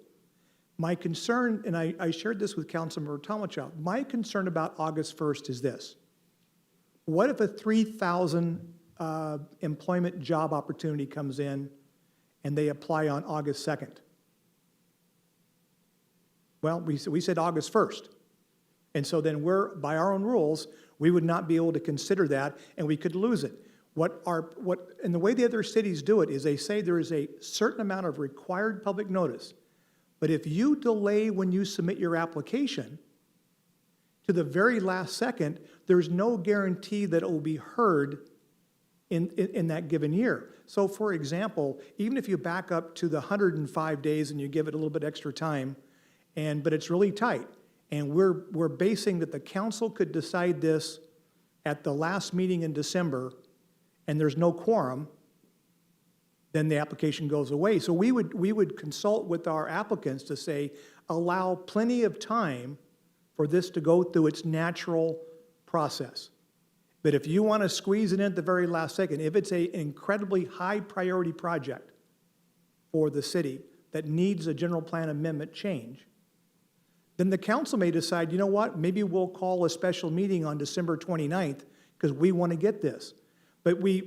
S8: My concern, and I shared this with Councilmember Tomachoff, my concern about August 1st is this. What if a 3,000 employment job opportunity comes in and they apply on August 2nd? Well, we said August 1st. And so then by our own rules, we would not be able to consider that, and we could lose it. And the way the other cities do it is they say there is a certain amount of required public notice. But if you delay when you submit your application to the very last second, there's no guarantee that it will be heard in that given year. So for example, even if you back up to the 105 days and you give it a little bit extra time, but it's really tight, and we're basing that the council could decide this at the last meeting in December, and there's no quorum, then the application goes away. So we would consult with our applicants to say, allow plenty of time for this to go through its natural process. But if you want to squeeze it in at the very last second, if it's an incredibly high priority project for the city that needs a general plan amendment change, then the council may decide, you know what, maybe we'll call a special meeting on December 29th because we want to get this. But we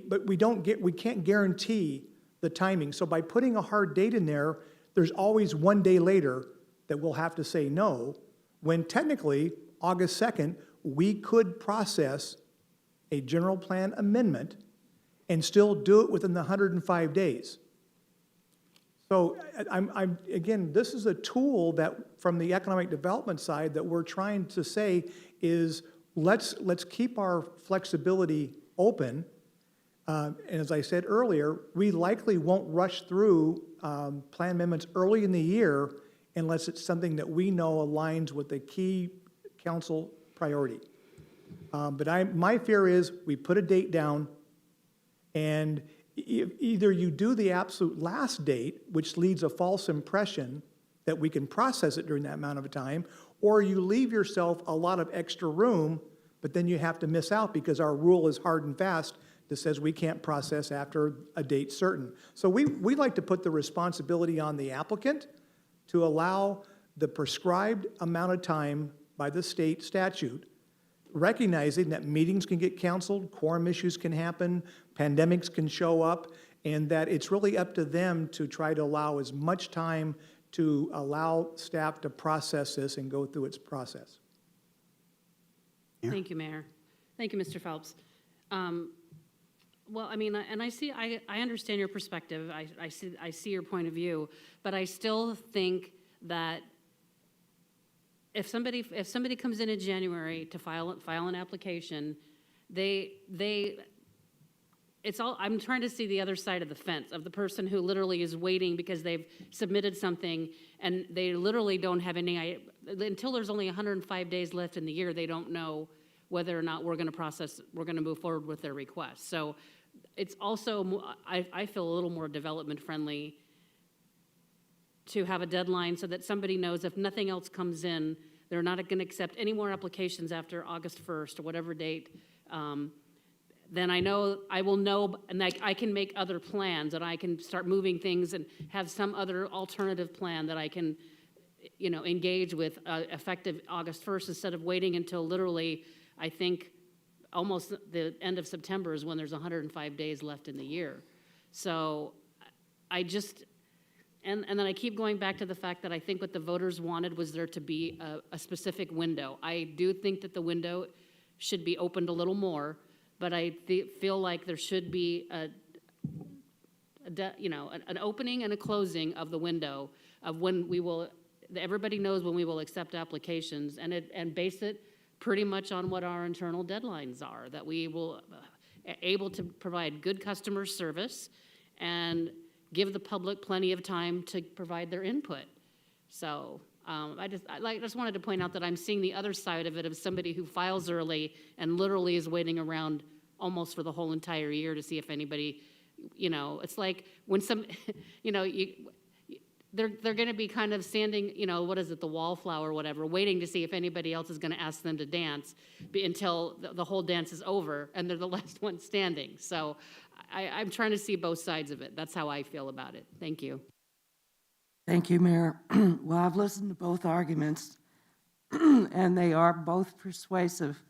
S8: can't guarantee the timing. So by putting a hard date in there, there's always one day later that we'll have to say no, when technically, August 2nd, we could process a general plan amendment and still do it within the 105 days. So again, this is a tool that from the economic development side that we're trying to say is let's keep our flexibility open. And as I said earlier, we likely won't rush through plan amendments early in the year unless it's something that we know aligns with the key council priority. But my fear is we put a date down, and either you do the absolute last date, which leaves a false impression that we can process it during that amount of time, or you leave yourself a lot of extra room, but then you have to miss out because our rule is hard and fast that says we can't process after a date certain. So we like to put the responsibility on the applicant to allow the prescribed amount of time by the state statute, recognizing that meetings can get canceled, quorum issues can happen, pandemics can show up, and that it's really up to them to try to allow as much time to allow staff to process this and go through its process.
S5: Thank you, Mayor. Thank you, Mr. Phelps. Well, I mean, and I understand your perspective. I see your point of view, but I still think that if somebody comes in January to file an application, I'm trying to see the other side of the fence of the person who literally is waiting because they've submitted something and they literally don't have any, until there's only 105 days left in the year, they don't know whether or not we're going to move forward with their request. So it's also, I feel a little more development friendly to have a deadline so that somebody knows if nothing else comes in, they're not going to accept any more applications after August 1st or whatever date. Then I will know, and I can make other plans, and I can start moving things and have some other alternative plan that I can, engage with effective August 1st instead of waiting until literally, I think, almost the end of September is when there's 105 days left in the year. So I just, and then I keep going back to the fact that I think what the voters wanted was there to be a specific window. I do think that the window should be opened a little more, but I feel like there should be an opening and a closing of the window of when we will, everybody knows when we will accept applications, and base it pretty much on what our internal deadlines are, that we will able to provide good customer service and give the public plenty of time to provide their input. So I just wanted to point out that I'm seeing the other side of it, of somebody who files early and literally is waiting around almost for the whole entire year to see if anybody, it's like when some, they're going to be kind of standing, what is it, the wallflower or whatever, waiting to see if anybody else is going to ask them to dance until the whole dance is over and they're the last one standing. So I'm trying to see both sides of it. That's how I feel about it. Thank you.
S13: Thank you, Mayor. Well, I've listened to both arguments, and they are both persuasive.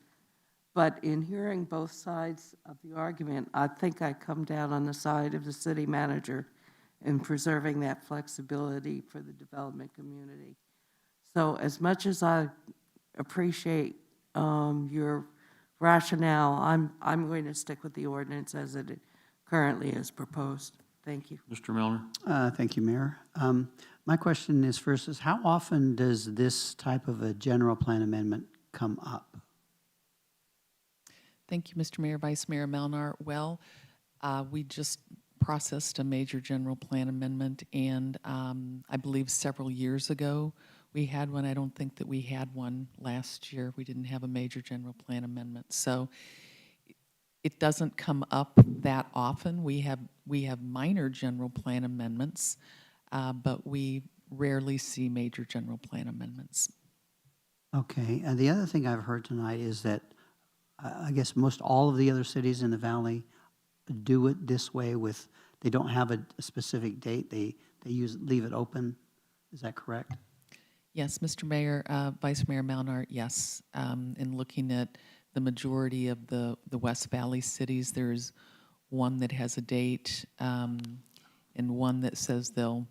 S13: But in hearing both sides of the argument, I think I come down on the side of the city manager in preserving that flexibility for the development community. So as much as I appreciate your rationale, I'm going to stick with the ordinance as it currently is proposed. Thank you.
S1: Mr. Milner?
S11: Thank you, Mayor. My question is first is how often does this type of a general plan amendment come up?
S12: Thank you, Mr. Mayor, Vice Mayor Melnar. Well, we just processed a major general plan amendment, and I believe several years ago we had one. I don't think that we had one last year. We didn't have a major general plan amendment. So it doesn't come up that often. We have minor general plan amendments, but we rarely see major general plan amendments.
S11: Okay, and the other thing I've heard tonight is that I guess most all of the other cities in the valley do it this way with, they don't have a specific date, they leave it open. Is that correct?
S12: Yes, Mr. Mayor, Vice Mayor Malnar, yes. In looking at the majority of the West Valley cities, there's one that has a date and one that says they'll,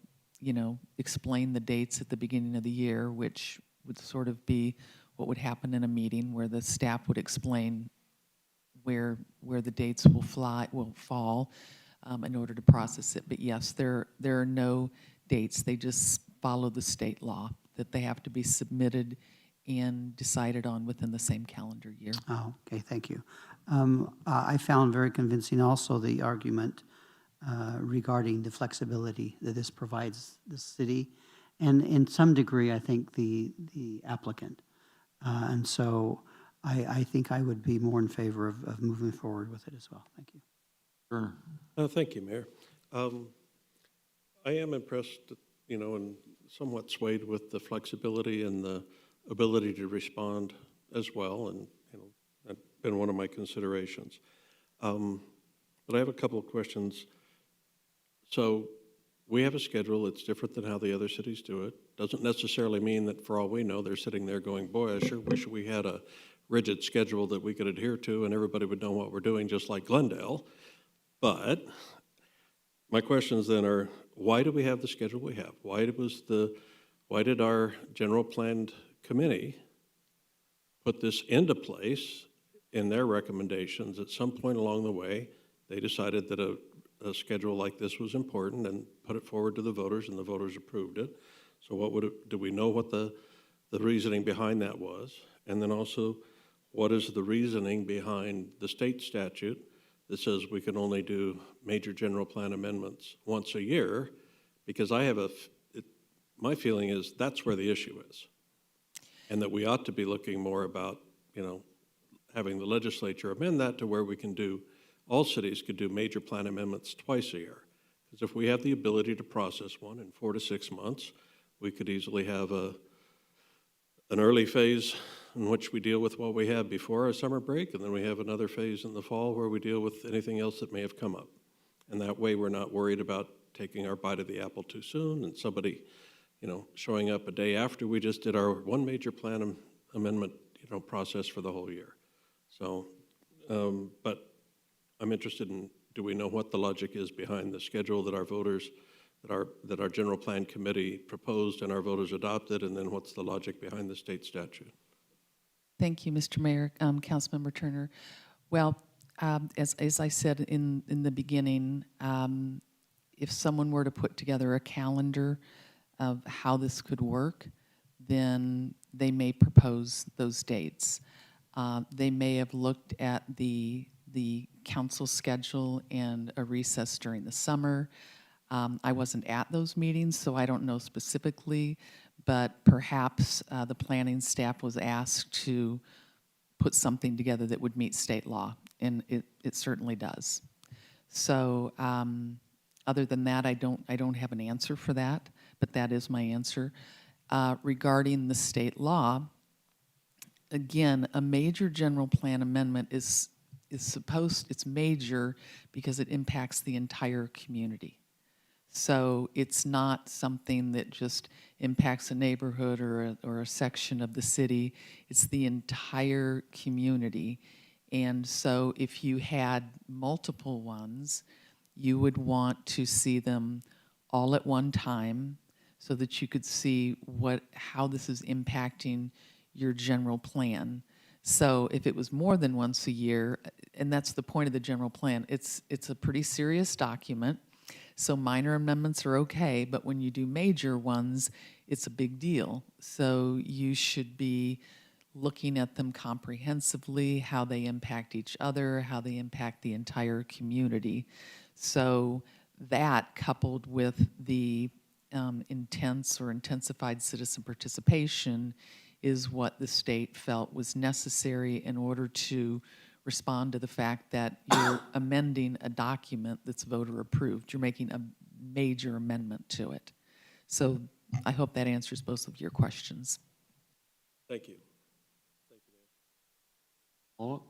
S12: explain the dates at the beginning of the year, which would sort of be what would happen in a meeting where the staff would explain where the dates will fall in order to process it. But yes, there are no dates. They just follow the state law that they have to be submitted and decided on within the same calendar year.
S11: Oh, okay, thank you. I found very convincing also the argument regarding the flexibility that this provides the city, and in some degree, I think the applicant. And so I think I would be more in favor of moving forward with it as well. Thank you.
S1: Turner?
S10: Thank you, Mayor. I am impressed, and somewhat swayed with the flexibility and the ability to respond as well, and, you know, that's been one of my considerations. But I have a couple of questions. So we have a schedule that's different than how the other cities do it. Doesn't necessarily mean that for all we know, they're sitting there going, boy, I sure wish we had a rigid schedule that we could adhere to and everybody would know what we're doing, just like Glendale. But my questions then are, why do we have the schedule we have? Why did our general planned committee put this into place in their recommendations? At some point along the way, they decided that a schedule like this was important and put it forward to the voters, and the voters approved it. So do we know what the reasoning behind that was? And then also, what is the reasoning behind the state statute that says we can only do major general plan amendments once a year? Because my feeling is that's where the issue is. And that we ought to be looking more about, you know, having the legislature amend that to where we can do, all cities could do major plan amendments twice a year. Because if we have the ability to process one in 4 to 6 months, we could easily have an early phase in which we deal with what we have before our summer break, and then we have another phase in the fall where we deal with anything else that may have come up. And that way we're not worried about taking our bite of the apple too soon and somebody, you know, showing up a day after we just did our one major plan amendment, you know, process for the whole year. So, but I'm interested in, do we know what the logic is behind the schedule that our voters, that our general plan committee proposed and our voters adopted, and then what's the logic behind the state statute?
S12: Thank you, Mr. Mayor. Councilmember Turner. Well, as I said in the beginning, if someone were to put together a calendar of how this could work, then they may propose those dates. They may have looked at the council schedule and a recess during the summer. I wasn't at those meetings, so I don't know specifically, but perhaps the planning staff was asked to put something together that would meet state law, and it certainly does. So other than that, I don't have an answer for that, but that is my answer. Regarding the state law, again, a major general plan amendment it's major because it impacts the entire community. So it's not something that just impacts a neighborhood or a section of the city. It's the entire community. And so if you had multiple ones, you would want to see them all at one time so that you could see how this is impacting your general plan. So if it was more than once a year, and that's the point of the general plan, it's a pretty serious document. So minor amendments are okay, but when you do major ones, it's a big deal. So you should be looking at them comprehensively, how they impact each other, how they impact the entire community. So that, coupled with the intense or intensified citizen participation, is what the state felt was necessary in order to respond to the fact that you're amending a document that's voter approved. You're making a major amendment to it. So I hope that answers both of your questions.
S10: Thank you.
S1: Follow-up?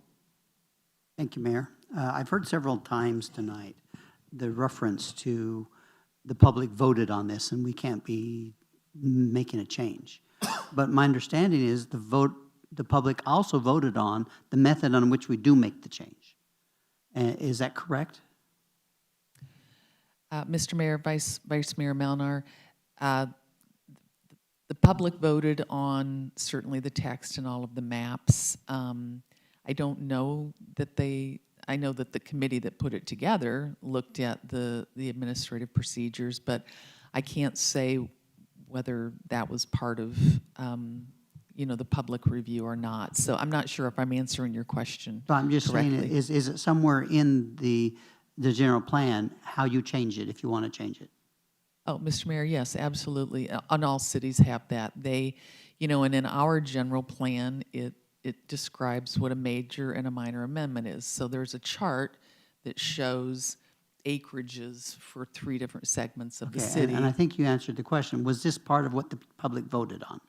S11: Thank you, Mayor. I've heard several times tonight the reference to the public voted on this and we can't be making a change. But my understanding is the public also voted on the method on which we do make the change. Is that correct?
S12: Mr. Mayor, Vice Mayor Melnar, the public voted on certainly the text and all of the maps. I don't know that I know that the committee that put it together looked at the administrative procedures, but I can't say whether that was part of the public review or not. So I'm not sure if I'm answering your question
S11: So I'm just
S12: correctly.
S11: saying, is it somewhere in the general plan how you change it if you want to change it?
S12: Oh, Mr. Mayor, yes, absolutely. And all cities have that. They, and in our general plan, it describes what a major and a minor amendment is. So there's a chart that shows acreages for 3 different segments of the
S11: Okay,
S12: city.
S11: and I think you answered the question. Was this part of what the public voted on?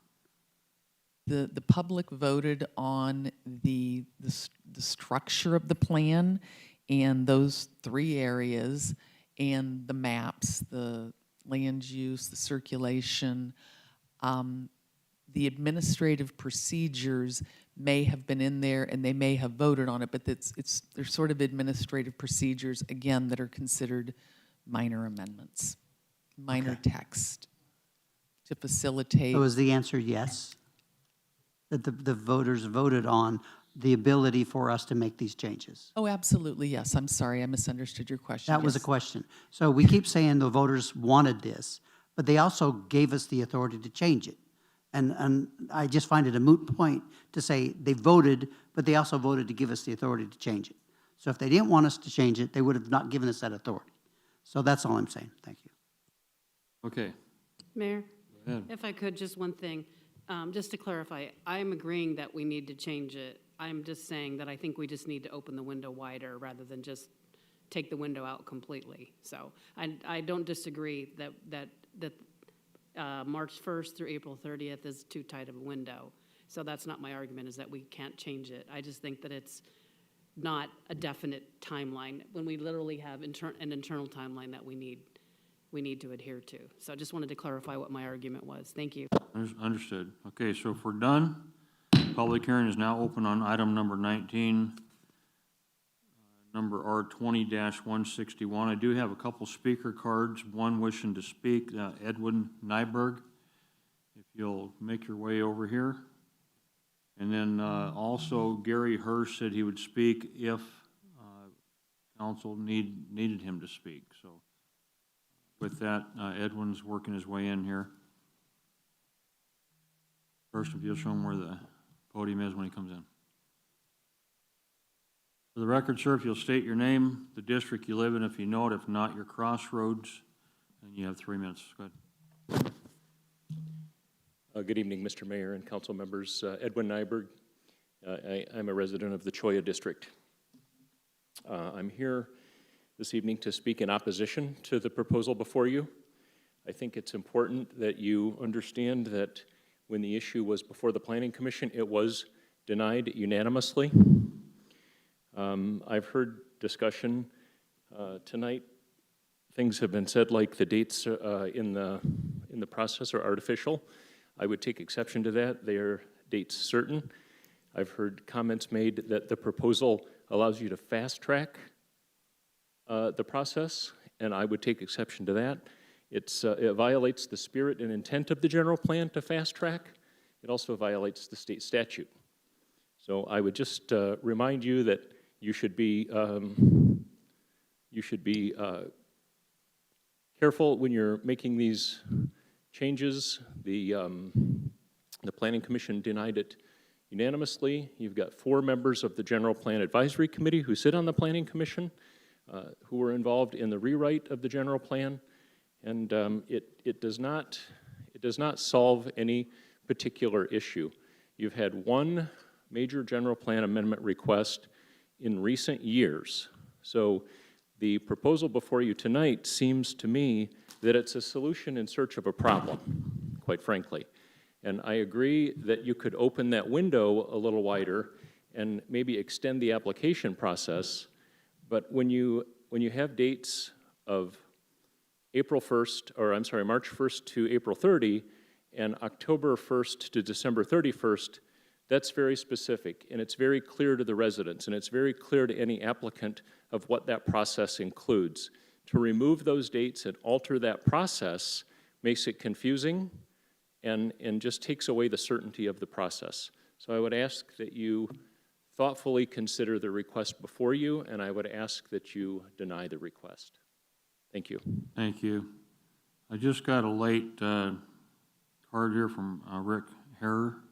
S12: The public voted on the structure of the plan and those 3 areas and the maps, the land use, the circulation. The administrative procedures may have been in there and they may have voted on it, but they're sort of administrative procedures, again, that are considered minor amendments, minor text to facilitate.
S11: So is the answer yes? That the voters voted on the ability for us to make these changes?
S12: Oh, absolutely, yes. I'm sorry, I misunderstood your question.
S11: That was a
S12: Yes.
S11: question. So we keep saying the voters wanted this, but they also gave us the authority to change it. And I just find it a moot point to say they voted, but they also voted to give us the authority to change it. So if they didn't want us to change it, they would have not given us that authority. So that's all I'm saying. Thank you.
S1: Okay,
S5: Mayor,
S1: go ahead.
S5: if I could, just one thing. Just to clarify, I'm agreeing that we need to change it. I'm just saying that I think we just need to open the window wider rather than just take the window out completely. So I don't disagree that March 1st through April 30th is too tight of a window. So that's not my argument, is that we can't change it. I just think that it's not a definite timeline when we literally have an internal timeline that we need to adhere to. So I just wanted to clarify what my argument was. Thank you.
S1: Understood. Okay, so if we're done, public hearing is now open on item number 19, number R20-161. I do have a couple speaker cards, one wishing to speak, Edwin Nyberg, if you'll make your way over here. And then also Gary Hirsch said he would speak if council needed him to speak. So with that, Edwin's working his way in here. First, if you'll show him where the podium is when he comes in. For the record, sir, if you'll state your name, the district you live in, if you know it, if not, your crossroads, and you have 3 minutes. Go ahead.
S14: Good evening, Mr. Mayor and council members. Edwin Nyberg. I'm a resident of the Cholla District. I'm here this evening to speak in opposition to the proposal before you. I think it's important that you understand that when the issue was before the Planning Commission, it was denied unanimously. I've heard discussion tonight. Things have been said like the dates in the process are artificial. I would take exception to that. They are dates certain. I've heard comments made that the proposal allows you to fast track the process, and I would take exception to that. It violates the spirit and intent of the general plan to fast track. It also violates the state statute. So I would just remind you that you should be careful when you're making these changes. The Planning Commission denied it unanimously. You've got 4 members of the General Plan Advisory Committee who sit on the Planning Commission, who were involved in the rewrite of the general plan, and it does not solve any particular issue. You've had one major general plan amendment request in recent years. So the proposal before you tonight seems to me that it's a solution in search of a problem, quite frankly. And I agree that you could open that window a little wider and maybe extend the application process, but when you have dates of March 1st to April 30 and October 1st to December 31st, that's very specific, and it's very clear to the residents, and it's very clear to any applicant of what that process includes. To remove those dates and alter that process makes it confusing and just takes away the certainty of the process. So I would ask that you thoughtfully consider the request before you, and I would ask that you deny the request. Thank you.
S1: Thank you. I just got a late card here from Rick Harper.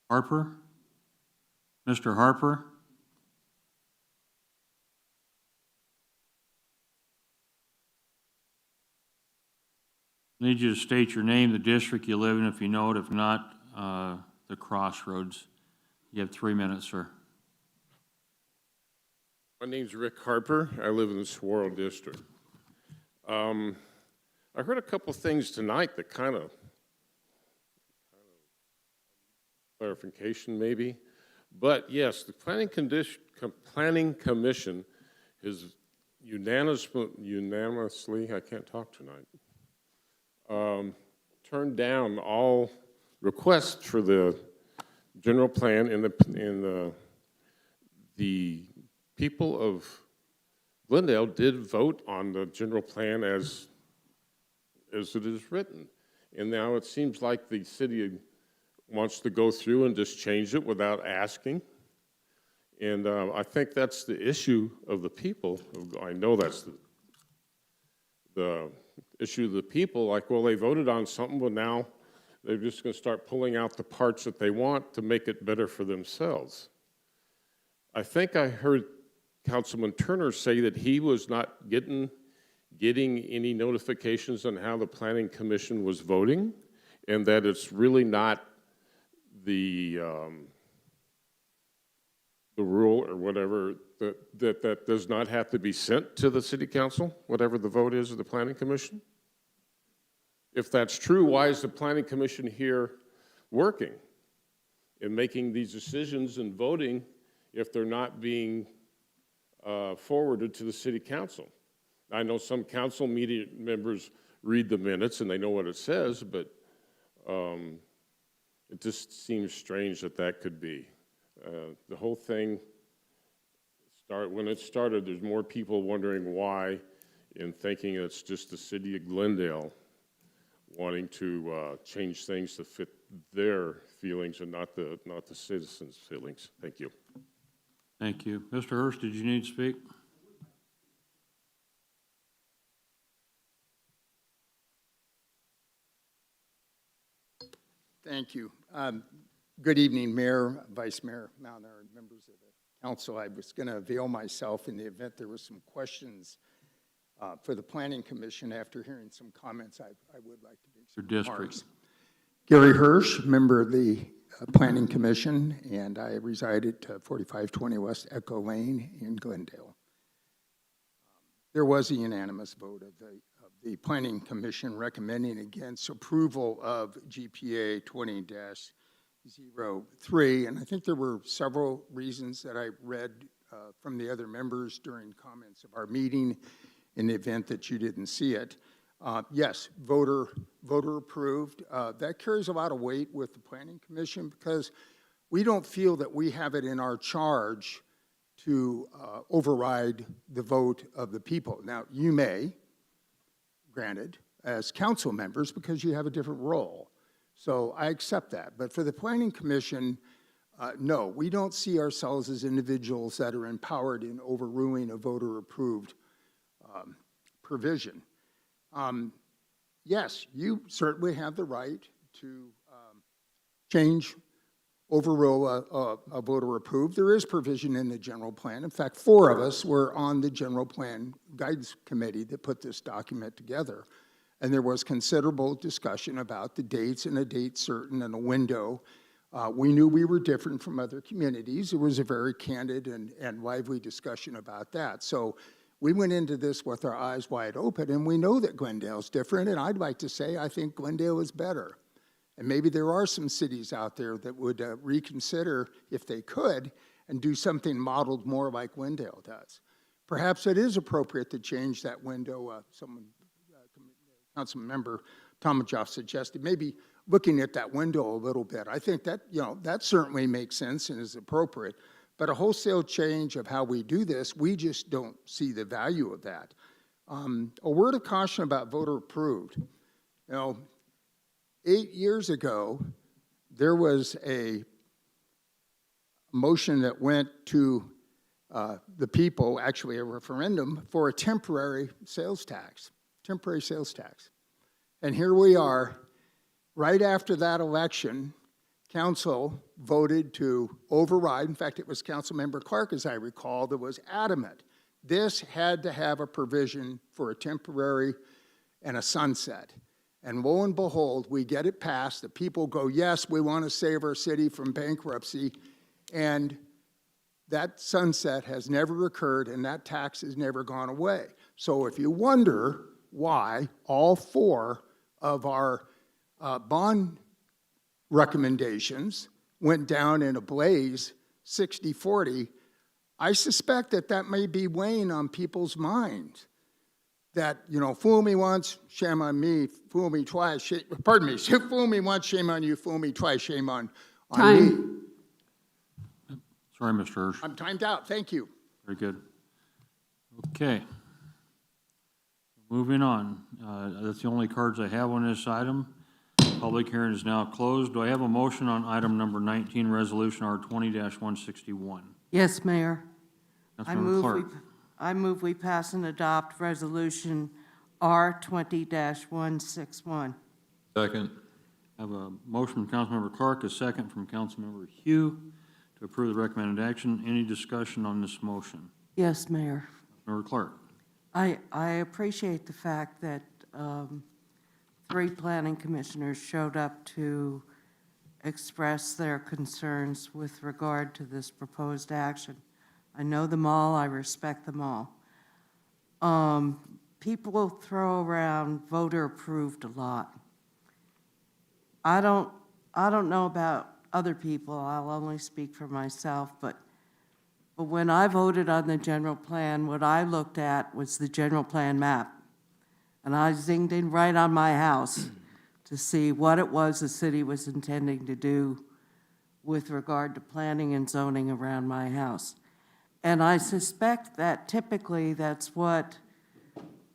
S1: Harper? Mr. Harper? I need you to state your name, the district you live in, if you know it. If not, the crossroads. You have 3 minutes, sir.
S15: My name's Rick Harper. I live in the Saguaro District. I heard a couple things tonight that kind of clarification maybe. But yes, the Planning Commission has unanimously, I can't talk tonight, turned down all requests for the general plan, and the people of Glendale did vote on the general plan as it is written. And now it seems like the city wants to go through and just change it without asking. And I think that's the issue of the people. I know that's the issue of the people. Like, well, they voted on something, but now they're just going to start pulling out the parts that they want to make it better for themselves. I think I heard Councilman Turner say that he was not getting any notifications on how the Planning Commission was voting, and that it's really not the rule or whatever, that does not have to be sent to the City Council, whatever the vote is of the Planning Commission? If that's true, why is the Planning Commission here working and making these decisions and voting if they're not being forwarded to the City Council? I know some council meeting members read the minutes and they know what it says, but it just seems strange that that could be. The whole thing, when it started, there's more people wondering why and thinking it's just the city of Glendale wanting to change things to fit their feelings and not the citizens' feelings. Thank you.
S1: Thank you. Mr. Hurst, did you need to speak?
S16: Thank you. Good evening, Mayor, Vice Mayor Mauner, and members of the council. I was going to avail myself in the event there were some questions for the Planning Commission. After hearing some comments, I would like to make some remarks. Gary Hirsch, member of the Planning Commission, and I reside at 4520 West Echo Lane in Glendale. There was a unanimous vote of the Planning Commission recommending against approval of GPA 20-03, and I think there were several reasons that I read from the other members during comments of our meeting in the event that you didn't see it. Yes, voter approved. That carries a lot of weight with the Planning Commission because we don't feel that we have it in our charge to override the vote of the people. Now, you may, granted, as council members, because you have a different role. So I accept that. But for the Planning Commission, no, we don't see ourselves as individuals that are empowered in overruling a voter-approved provision. Yes, you certainly have the right to overrule a voter approved. There is provision in the general plan. In fact, 4 of us were on the general plan guidance committee that put this document together. And there was considerable discussion about the dates and a date certain and a window. We knew we were different from other communities. It was a very candid and lively discussion about that. So we went into this with our eyes wide open, and we know that Glendale's different, and I'd like to say I think Glendale is better. And maybe there are some cities out there that would reconsider, if they could, and do something modeled more like Glendale does. Perhaps it is appropriate to change that window. Council member Tomajoff suggested maybe looking at that window a little bit. I think that, that certainly makes sense and is appropriate. But a wholesale change of how we do this, we just don't see the value of that. A word of caution about voter approved. 8 years ago, there was a motion that went to the people, actually a referendum, for a temporary sales tax. And here we are, right after that election, council voted to override. In fact, it was Councilmember Clark, as I recall, that was adamant. This had to have a provision for a temporary and a sunset. And lo and behold, we get it passed. The people go, yes, we want to save our city from bankruptcy. And that sunset has never occurred and that tax has never gone away. So if you wonder why all 4 of our bond recommendations went down in a blaze, 60-40, I suspect that that may be weighing on people's minds. That, you know, fool me once, shame on me, fool me twice, pardon me, fool me once, shame on you, fool me twice, shame on me.
S1: Sorry, Mr. Hirsch.
S16: I'm timed out, thank you.
S1: Very good. Okay. Moving on. That's the only cards I have on this item. Public hearing is now closed. Do I have a motion on item number 19, Resolution R 20-161?
S13: Yes, Mayor.
S1: Councilmember Clark.
S13: I move we pass and adopt Resolution R 20-161.
S3: Second.
S1: I have a motion from Councilmember Clark, a second from Councilmember Hugh to approve the recommended action. Any discussion on this motion?
S13: Yes, Mayor.
S1: Councilmember Clark.
S13: I appreciate the fact that 3 planning commissioners showed up to express their concerns with regard to this proposed action. I know them all, I respect them all. People throw around voter approved a lot. I don't know about other people, I'll only speak for myself, but when I voted on the general plan, what I looked at was the general plan map. And I zinged in right on my house to see what it was the city was intending to do with regard to planning and zoning around my house. And I suspect that typically that's what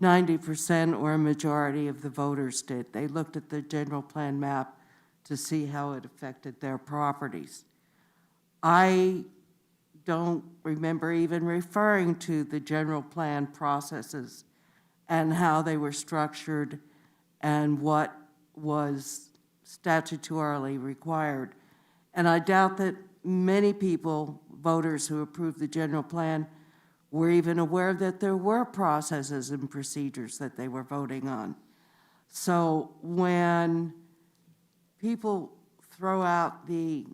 S13: 90% or a majority of the voters did. They looked at the general plan map to see how it affected their properties. I don't remember even referring to the general plan processes and how they were structured and what was statutorily required. And I doubt that many people, voters who approved the general plan, were even aware that there were processes and procedures that they were voting on. So when people throw out the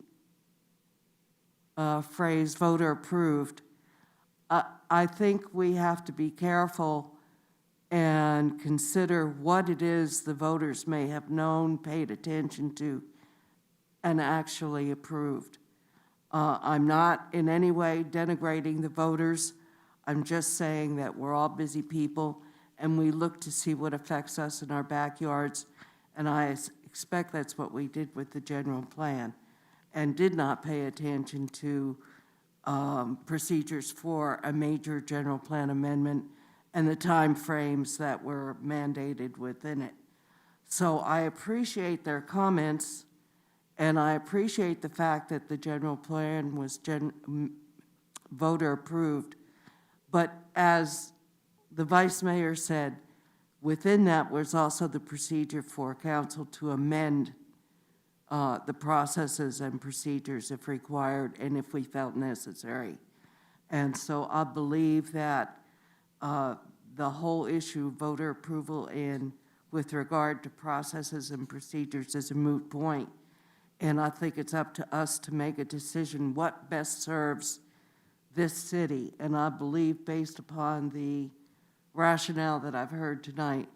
S13: phrase voter approved, I think we have to be careful and consider what it is the voters may have known, paid attention to, and actually approved. I'm not in any way denigrating the voters. I'm just saying that we're all busy people and we look to see what affects us in our backyards, and I expect that's what we did with the general plan, and did not pay attention to procedures for a major general plan amendment and the time frames that were mandated within it. So I appreciate their comments, and I appreciate the fact that the general plan was voter approved. But as the vice mayor said, within that was also the procedure for council to amend the processes and procedures if required and if we felt necessary. And so I believe that the whole issue of voter approval and with regard to processes and procedures is a moot point. And I think it's up to us to make a decision what best serves this city. And I believe, based upon the rationale that I've heard tonight,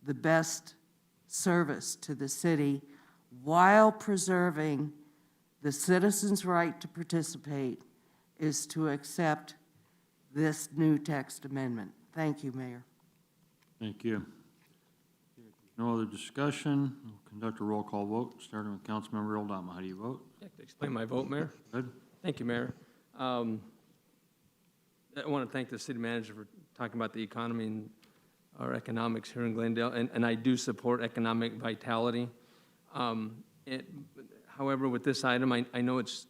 S13: the best service to the city while preserving the citizens' right to participate is to accept this new text amendment. Thank you, Mayor.
S1: Thank you. No other discussion. We'll conduct a roll call vote, starting with Councilmember Aldama. How do you vote?
S6: I'd like to explain my vote, Mayor.
S1: Good.
S6: Thank you, Mayor. I want to thank the city manager for talking about the economy and our economics here in Glendale, and I do support economic vitality. However, with this item, I know it's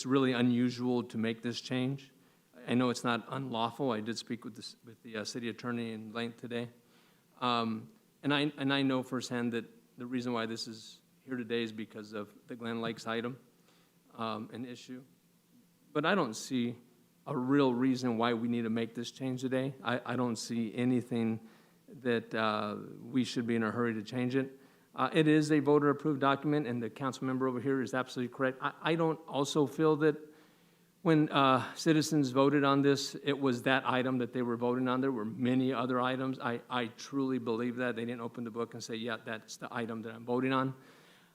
S6: really unusual to make this change. I know it's not unlawful. I did speak with the city attorney in length today. And I know firsthand that the reason why this is here today is because of the Glen Lakes item, an issue. But I don't see a real reason why we need to make this change today. I don't see anything that we should be in a hurry to change it. It is a voter-approved document, and the council member over here is absolutely correct. I don't also feel that When citizens voted on this, it was that item that they were voting on. There were many other items. I truly believe that. They didn't open the book and say, yeah, that's the item that I'm voting on.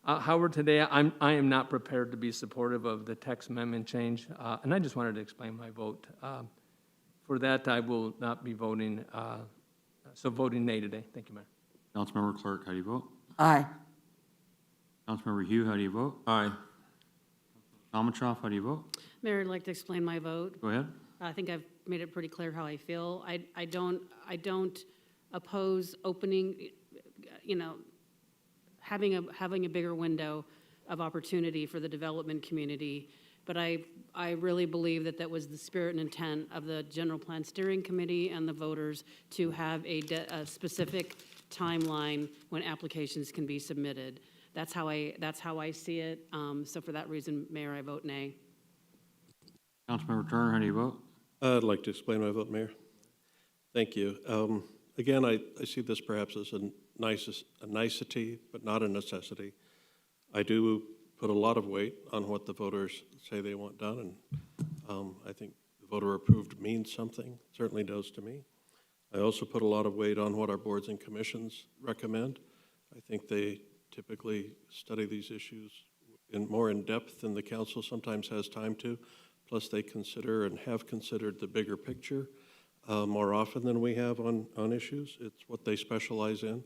S6: However, today, I am not prepared to be supportive of the text amendment change, and I just wanted to explain my vote. For that, I will not be voting, so voting nay today. Thank you, Mayor.
S1: Councilmember Clark, how do you vote?
S13: Aye.
S1: Councilmember Hugh, how do you vote?
S3: Aye.
S1: Tomachoff, how do you vote?
S5: Mayor, I'd like to explain my vote.
S1: Go ahead.
S5: I think I've made it pretty clear how I feel. I don't oppose opening, you know, having a bigger window of opportunity for the development community. But I really believe that was the spirit and intent of the General Plan Steering Committee and the voters to have a specific timeline when applications can be submitted. That's how I see it. So for that reason, Mayor, I vote nay.
S1: Councilmember Turner, how do you vote?
S10: I'd like to explain my vote, Mayor. Thank you. Again, I see this perhaps as a nicety, but not a necessity. I do put a lot of weight on what the voters say they want done, and I think the voter approved means something, certainly does to me. I also put a lot of weight on what our boards and commissions recommend. I think they typically study these issues more in depth than the council sometimes has time to. Plus, they consider and have considered the bigger picture more often than we have on issues. It's what they specialize in,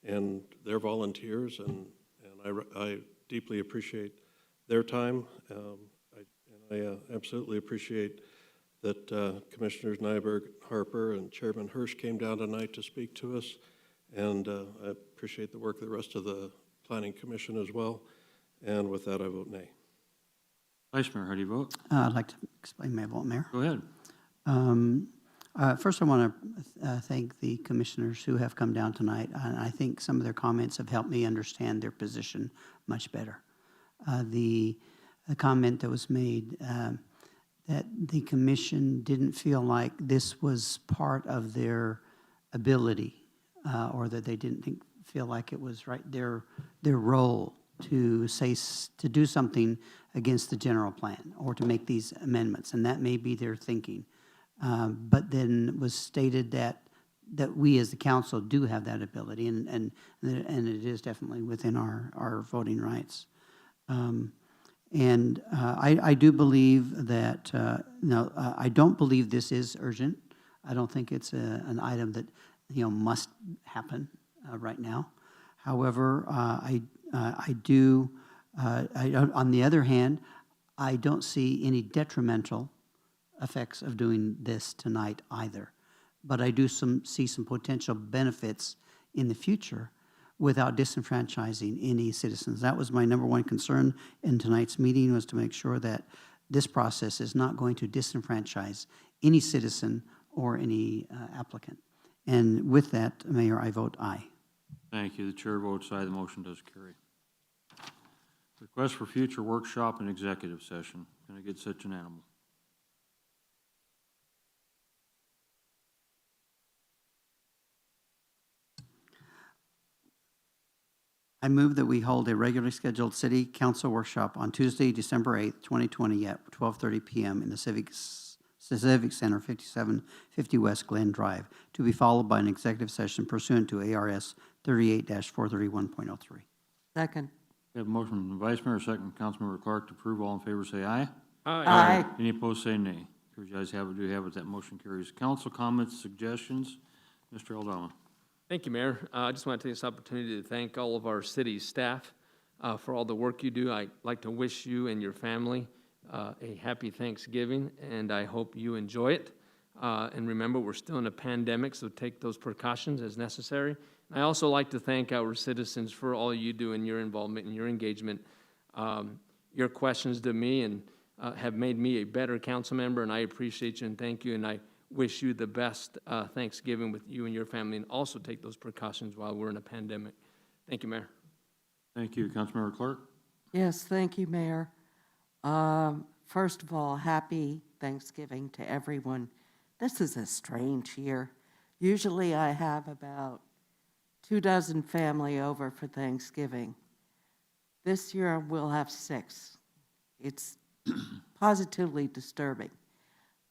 S10: and they're volunteers, and I deeply appreciate their time. I absolutely appreciate that Commissioners Nyberg, Harper, and Chairman Hirsch came down tonight to speak to us, and I appreciate the work of the rest of the Planning Commission as well. And with that, I vote nay.
S1: Vice Mayor, how do you vote?
S11: I'd like to explain my vote, Mayor.
S1: Go ahead.
S11: First, I want to thank the commissioners who have come down tonight. And I think some of their comments have helped me understand their position much better. The comment that was made that the commission didn't feel like this was part of their ability, or that they didn't feel like it was their role to do something against the general plan or to make these amendments, and that may be their thinking. But then it was stated that we as the council do have that ability, and it is definitely within our voting rights. I do believe that, no, I don't believe this is urgent. I don't think it's an item that, must happen right now. However, on the other hand, I don't see any detrimental effects of doing this tonight either. But I do see some potential benefits in the future without disenfranchising any citizens. That was my number one concern in tonight's meeting, was to make sure that this process is not going to disenfranchise any citizen or any applicant. And with that, Mayor, I vote aye.
S1: Thank you. The chair votes aye. The motion does carry. Request for future workshop and executive session. Can I get such an animal?
S11: I move that we hold a regularly scheduled city council workshop on Tuesday, December 8th, 2020 at 12:30 p.m. in the Civic Center, 5750 West Glen Drive, to be followed by an executive session pursuant to ARS 38-431.03.
S13: Second.
S1: We have a motion from the Vice Mayor, second from Councilmember Clark to approve. All in favor say aye.
S13: Aye.
S1: Any opposed say nay. Carries, the ayes have it, do have it, that motion carries. Council comments, suggestions? Mr. Aldama.
S6: Thank you, Mayor. I just want to take this opportunity to thank all of our city staff for all the work you do. I'd like to wish you and your family a happy Thanksgiving, and I hope you enjoy it. And remember, we're still in a pandemic, so take those precautions as necessary. I also like to thank our citizens for all you do and your involvement and your engagement. Your questions to me and have made me a better council member, and I appreciate you and thank you, and I wish you the best Thanksgiving with you and your family, and also take those precautions while we're in a pandemic. Thank you, Mayor.
S1: Thank you. Councilmember Clark.
S13: Yes, thank you, Mayor. First of all, happy Thanksgiving to everyone. This is a strange year. Usually I have about 24 family over for Thanksgiving. This year we'll have 6. It's positively disturbing.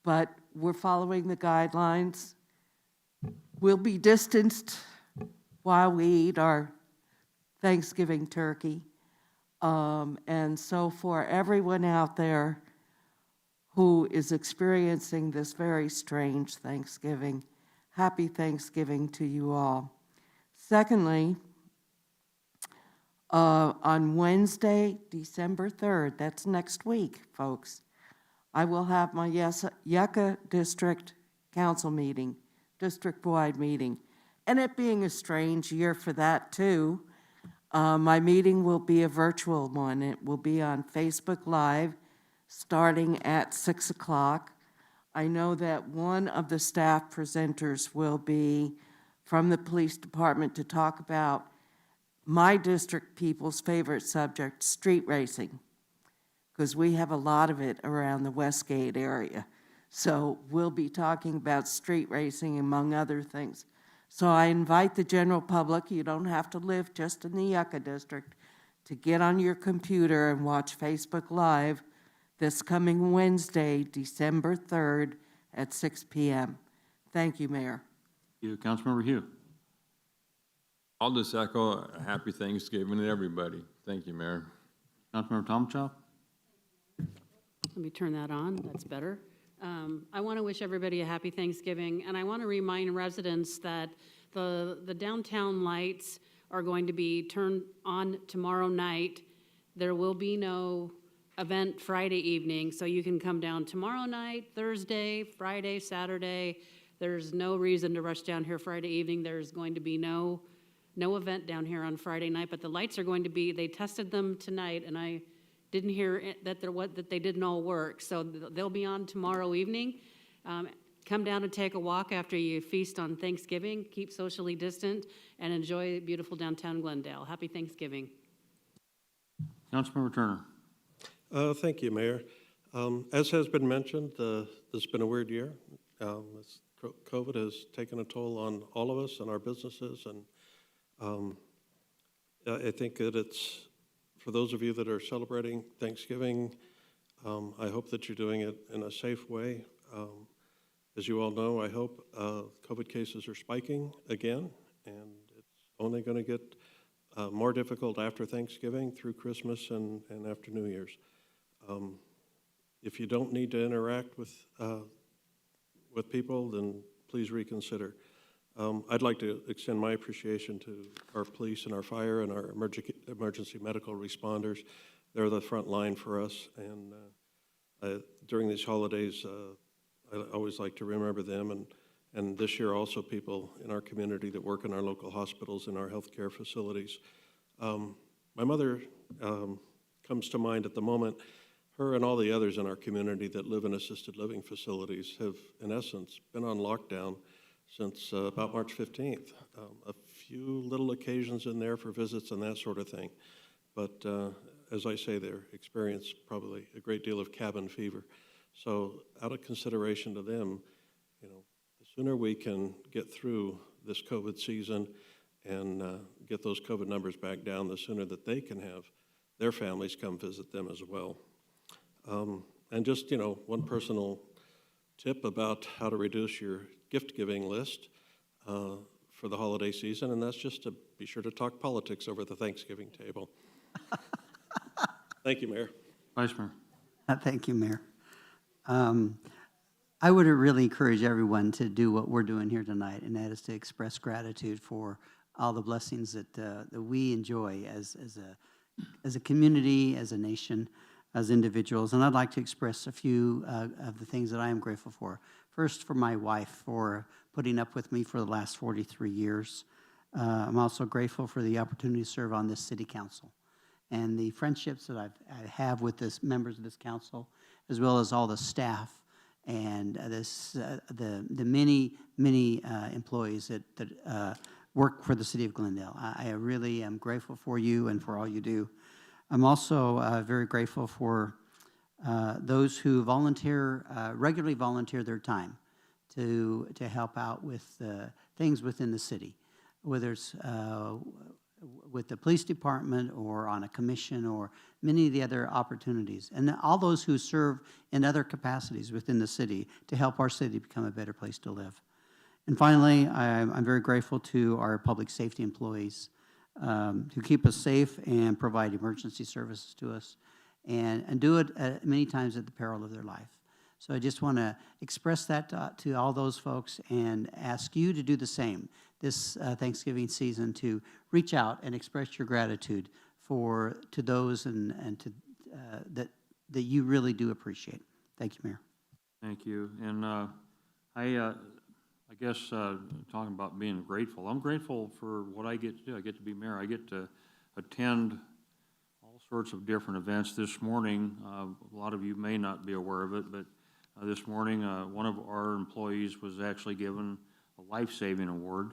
S13: But we're following the guidelines. We'll be distanced while we eat our Thanksgiving turkey. And so for everyone out there who is experiencing this very strange Thanksgiving, happy Thanksgiving to you all. Secondly, on Wednesday, December 3rd, that's next week, folks, I will have my Yucca District Council meeting, district-wide meeting. And it being a strange year for that too, my meeting will be a virtual one. It will be on Facebook Live starting at 6 o'clock. I know that one of the staff presenters will be from the police department to talk about my district people's favorite subject, street racing, because we have a lot of it around the Westgate area. So we'll be talking about street racing, among other things. So I invite the general public, you don't have to live just in the Yucca District, to get on your computer and watch Facebook Live this coming Wednesday, December 3rd at 6 p.m. Thank you, Mayor.
S1: Thank you, Councilmember Hugh.
S3: I'll just echo a happy Thanksgiving to everybody. Thank you, Mayor.
S1: Councilmember Tomachov.
S5: Let me turn that on, that's better. I want to wish everybody a happy Thanksgiving, and I want to remind residents that the downtown lights are going to be turned on tomorrow night. There will be no event Friday evening, so you can come down tomorrow night, Thursday, Friday, Saturday. There's no reason to rush down here Friday evening. There's going to be no event down here on Friday night, but the lights are going to be, they tested them tonight, and I didn't hear that they didn't all work, so they'll be on tomorrow evening. Come down and take a walk after you feast on Thanksgiving, keep socially distant, and enjoy beautiful downtown Glendale. Happy Thanksgiving.
S1: Councilmember Turner.
S10: Thank you, Mayor. As has been mentioned, this has been a weird year. COVID has taken a toll on all of us and our businesses, and I think that it's, for those of you that are celebrating Thanksgiving, I hope that you're doing it in a safe way. As you all know, I hope COVID cases are spiking again, and it's only going to get more difficult after Thanksgiving, through Christmas, and after New Year's. If you don't need to interact with people, then please reconsider. I'd like to extend my appreciation to our police and our fire and our emergency medical responders. They're the front line for us, and during these holidays, I always like to remember them, and this year also people in our community that work in our local hospitals and our healthcare facilities. My mother comes to mind at the moment. Her and all the others in our community that live in assisted living facilities have, in essence, been on lockdown since about March 15th. A few little occasions in there for visits and that sort of thing. But as I say, they're experienced probably a great deal of cabin fever. So out of consideration to them, you know, the sooner we can get through this COVID season and get those COVID numbers back down, the sooner that they can have their families come visit them as well. And just, you know, one personal tip about how to reduce your gift-giving list for the holiday season, and that's just to be sure to talk politics over the Thanksgiving table. Thank you, Mayor.
S1: Vice Mayor.
S11: Thank you, Mayor. I would really encourage everyone to do what we're doing here tonight, and that is to express gratitude for all the blessings that we enjoy as a community, as a nation, as individuals. And I'd like to express a few of the things that I am grateful for. First, for my wife for putting up with me for the last 43 years. I'm also grateful for the opportunity to serve on this city council and the friendships that I have with the members of this council, as well as all the staff and the many employees that work for the city of Glendale. I really am grateful for you and for all you do. I'm also very grateful for those who regularly volunteer their time to help out with things within the city, whether it's with the police department or on a commission or many of the other opportunities, and all those who serve in other capacities within the city to help our city become a better place to live. And finally, I'm very grateful to our public safety employees who keep us safe and provide emergency services to us and do it many times at the peril of their life. So I just want to express that to all those folks and ask you to do the same this Thanksgiving season, to reach out and express your gratitude to those and to that you really do appreciate. Thank you, Mayor.
S1: Thank you. And I guess talking about being grateful, I'm grateful for what I get to do. I get to be mayor. I get to attend all sorts of different events. This morning, a lot of you may not be aware of it, but this morning, one of our employees was actually given a life-saving award,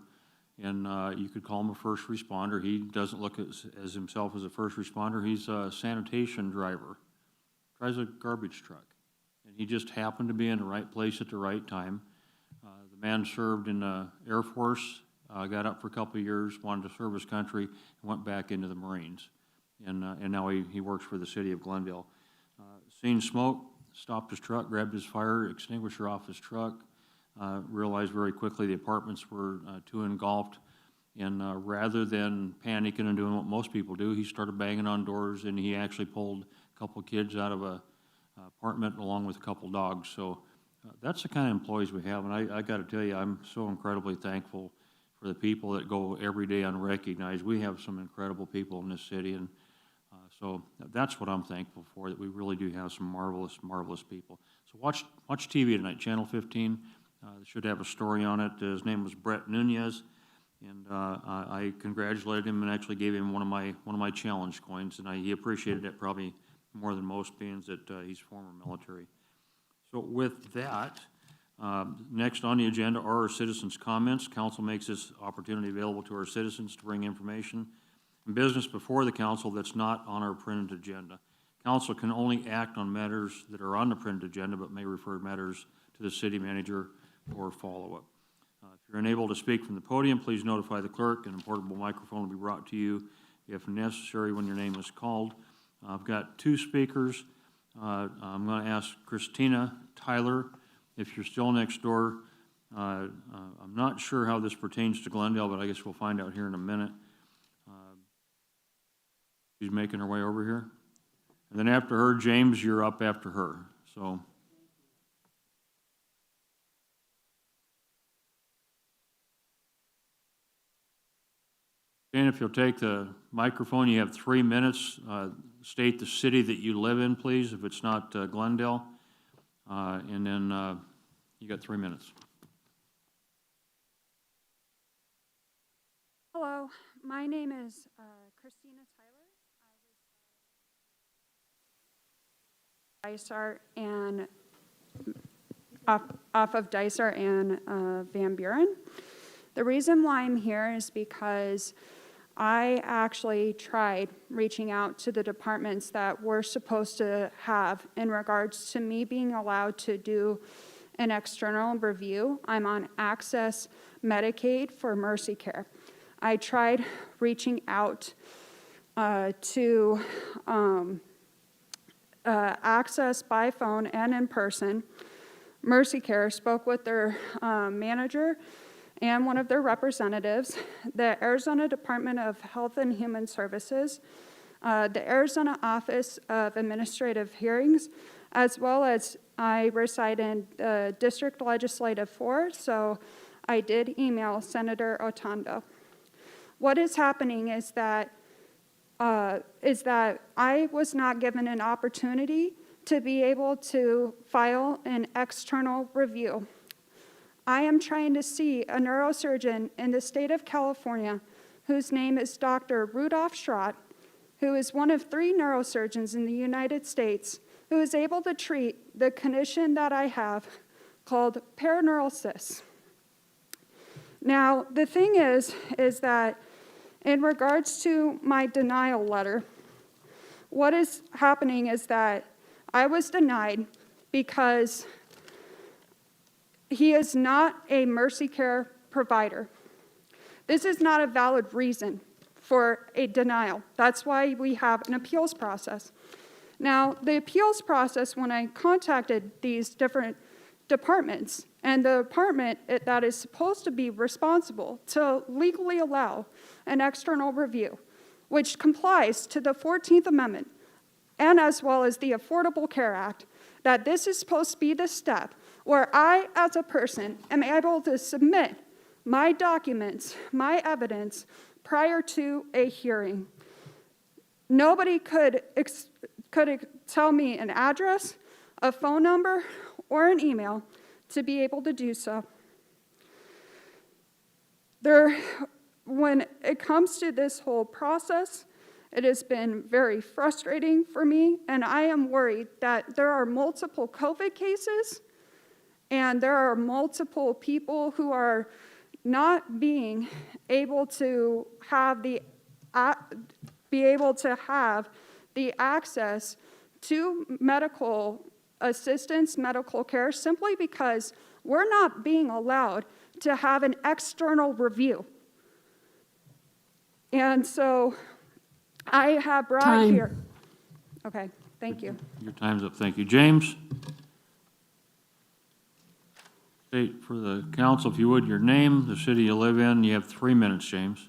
S1: and you could call him a first responder. He doesn't look as himself as a first responder. He's a sanitation driver, drives a garbage truck, and he just happened to be in the right place at the right time. The man served in the Air Force, got up for a couple of years, wanted to serve his country, and went back into the Marines, and now he works for the city of Glendale. Seen smoke, stopped his truck, grabbed his fire extinguisher off his truck, realized very quickly the apartments were too engulfed, and rather than panicking and doing what most people do, he started banging on doors, and he actually pulled a couple kids out of a apartment along with a couple dogs. So that's the kind of employees we have, and I got to tell you, I'm so incredibly thankful for the people that go every day unrecognized. We have some incredible people in this city, and so that's what I'm thankful for, that we really do have some marvelous, marvelous people. So watch TV tonight, Channel 15. They should have a story on it. His name was Brett Nunez, and I congratulated him and actually gave him one of my challenge coins, and he appreciated it probably more than most, being that he's former military. So with that, next on the agenda are our citizens' comments. Council makes this opportunity available to our citizens to bring information and business before the council that's not on our printed agenda. Council can only act on matters that are on the printed agenda, but may refer matters to the city manager for follow-up. If you're unable to speak from the podium, please notify the clerk, and a portable microphone will be brought to you if necessary when your name is called. I've got two speakers. I'm going to ask Christina Tyler, if you're still next door. I'm not sure how this pertains to Glendale, but I guess we'll find out here in a minute. She's making her way over here. And then after her, James, you're up after her. So. And if you'll take the microphone, you have 3 minutes. State the city that you live in, please, if it's not Glendale. And then you got 3 minutes.
S17: Hello, my name is Christina Tyler. Dysart and off of Dysart and Van Buren. The reason why I'm here is because I actually tried reaching out to the departments that we're supposed to have in regards to me being allowed to do an external review. I'm on Access Medicaid for Mercy Care. I tried reaching out to Access by phone and in person. Mercy Care spoke with their manager and one of their representatives, the Arizona Department of Health and Human Services, the Arizona Office of Administrative Hearings, as well as I reside in the District Legislative 4, so I did email Senator Otondo. What is happening is that I was not given an opportunity to be able to file an external review. I am trying to see a neurosurgeon in the state of California whose name is Dr. Rudolph Schrott, who is one of 3 neurosurgeons in the United States who is able to treat the condition that I have called paraneural cysts. Now, the thing is that in regards to my denial letter, what is happening is that I was denied because he is not a Mercy Care provider. This is not a valid reason for a denial. That's why we have an appeals process. Now, the appeals process, when I contacted these different departments, and the department that is supposed to be responsible to legally allow an external review, which complies to the 14th Amendment, and as well as the Affordable Care Act, that this is supposed to be the step where I, as a person, am able to submit my documents, my evidence, prior to a hearing. Nobody could tell me an address, a phone number, or an email to be able to do so. When it comes to this whole process, it has been very frustrating for me, and I am worried that there are multiple COVID cases, and there are multiple people who are not being able to have the access to medical assistance, medical care, simply because we're not being allowed to have an external review. And so I have brought
S4: Time.
S17: here. Okay, thank you.
S1: Your time's up. Thank you. James? State for the council, if you would, your name, the city you live in. You have 3 minutes, James.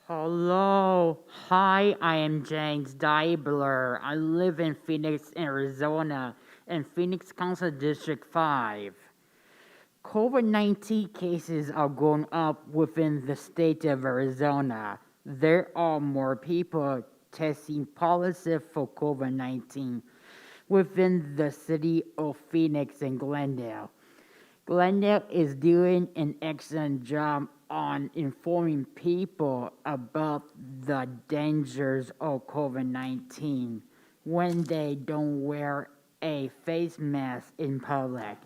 S2: Hello. Hi, I am James Diebler. I live in Phoenix, Arizona, in Phoenix Council District 5. COVID-19 cases are going up within the state of Arizona. There are more people testing positive for COVID-19 within the city of Phoenix and Glendale. Glendale is doing an excellent job on informing people about the dangers of COVID-19 when they don't wear a face mask in public.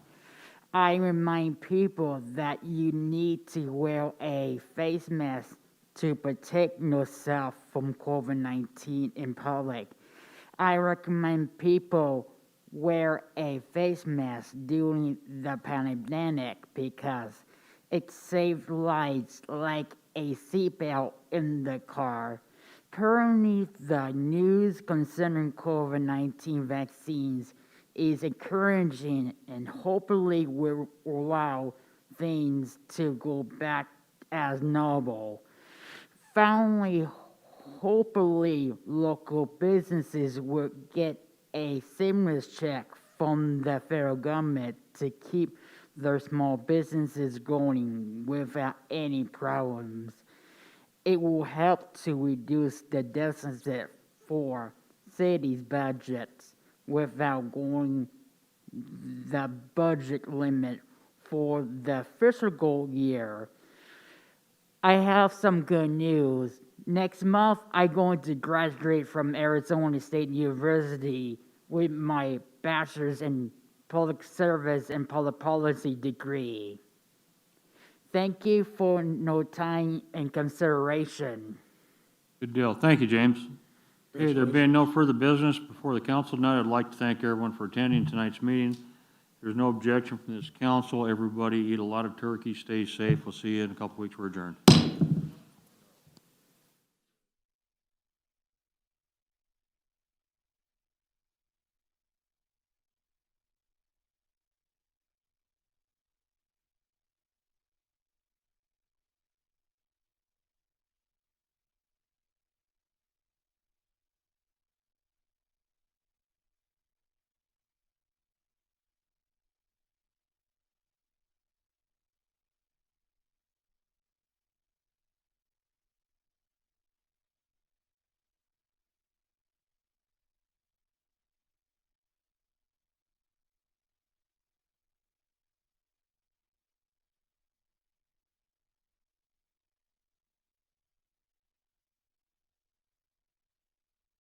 S2: I remind people that you need to wear a face mask to protect yourself from COVID-19 in public. I recommend people wear a face mask during the pandemic because it saves lives, like a seatbelt in the car. Currently, the news concerning COVID-19 vaccines is encouraging and hopefully will allow things to go back as normal. Finally, hopefully local businesses will get a stimulus check from the federal government to keep their small businesses going without any problems. It will help to reduce the deficit for cities' budgets without going the budget limit for the fiscal year. I have some good news. Next month, I'm going to graduate from Arizona State University with my bachelor's in public service and public policy degree. Thank you for your time and consideration.
S1: Good deal. Thank you, James. Okay, there being no further business before the council tonight, I'd like to thank everyone for attending tonight's meeting. There's no objection from this council. Everybody eat a lot of turkey, stay safe. We'll see you in a couple weeks. We're adjourned.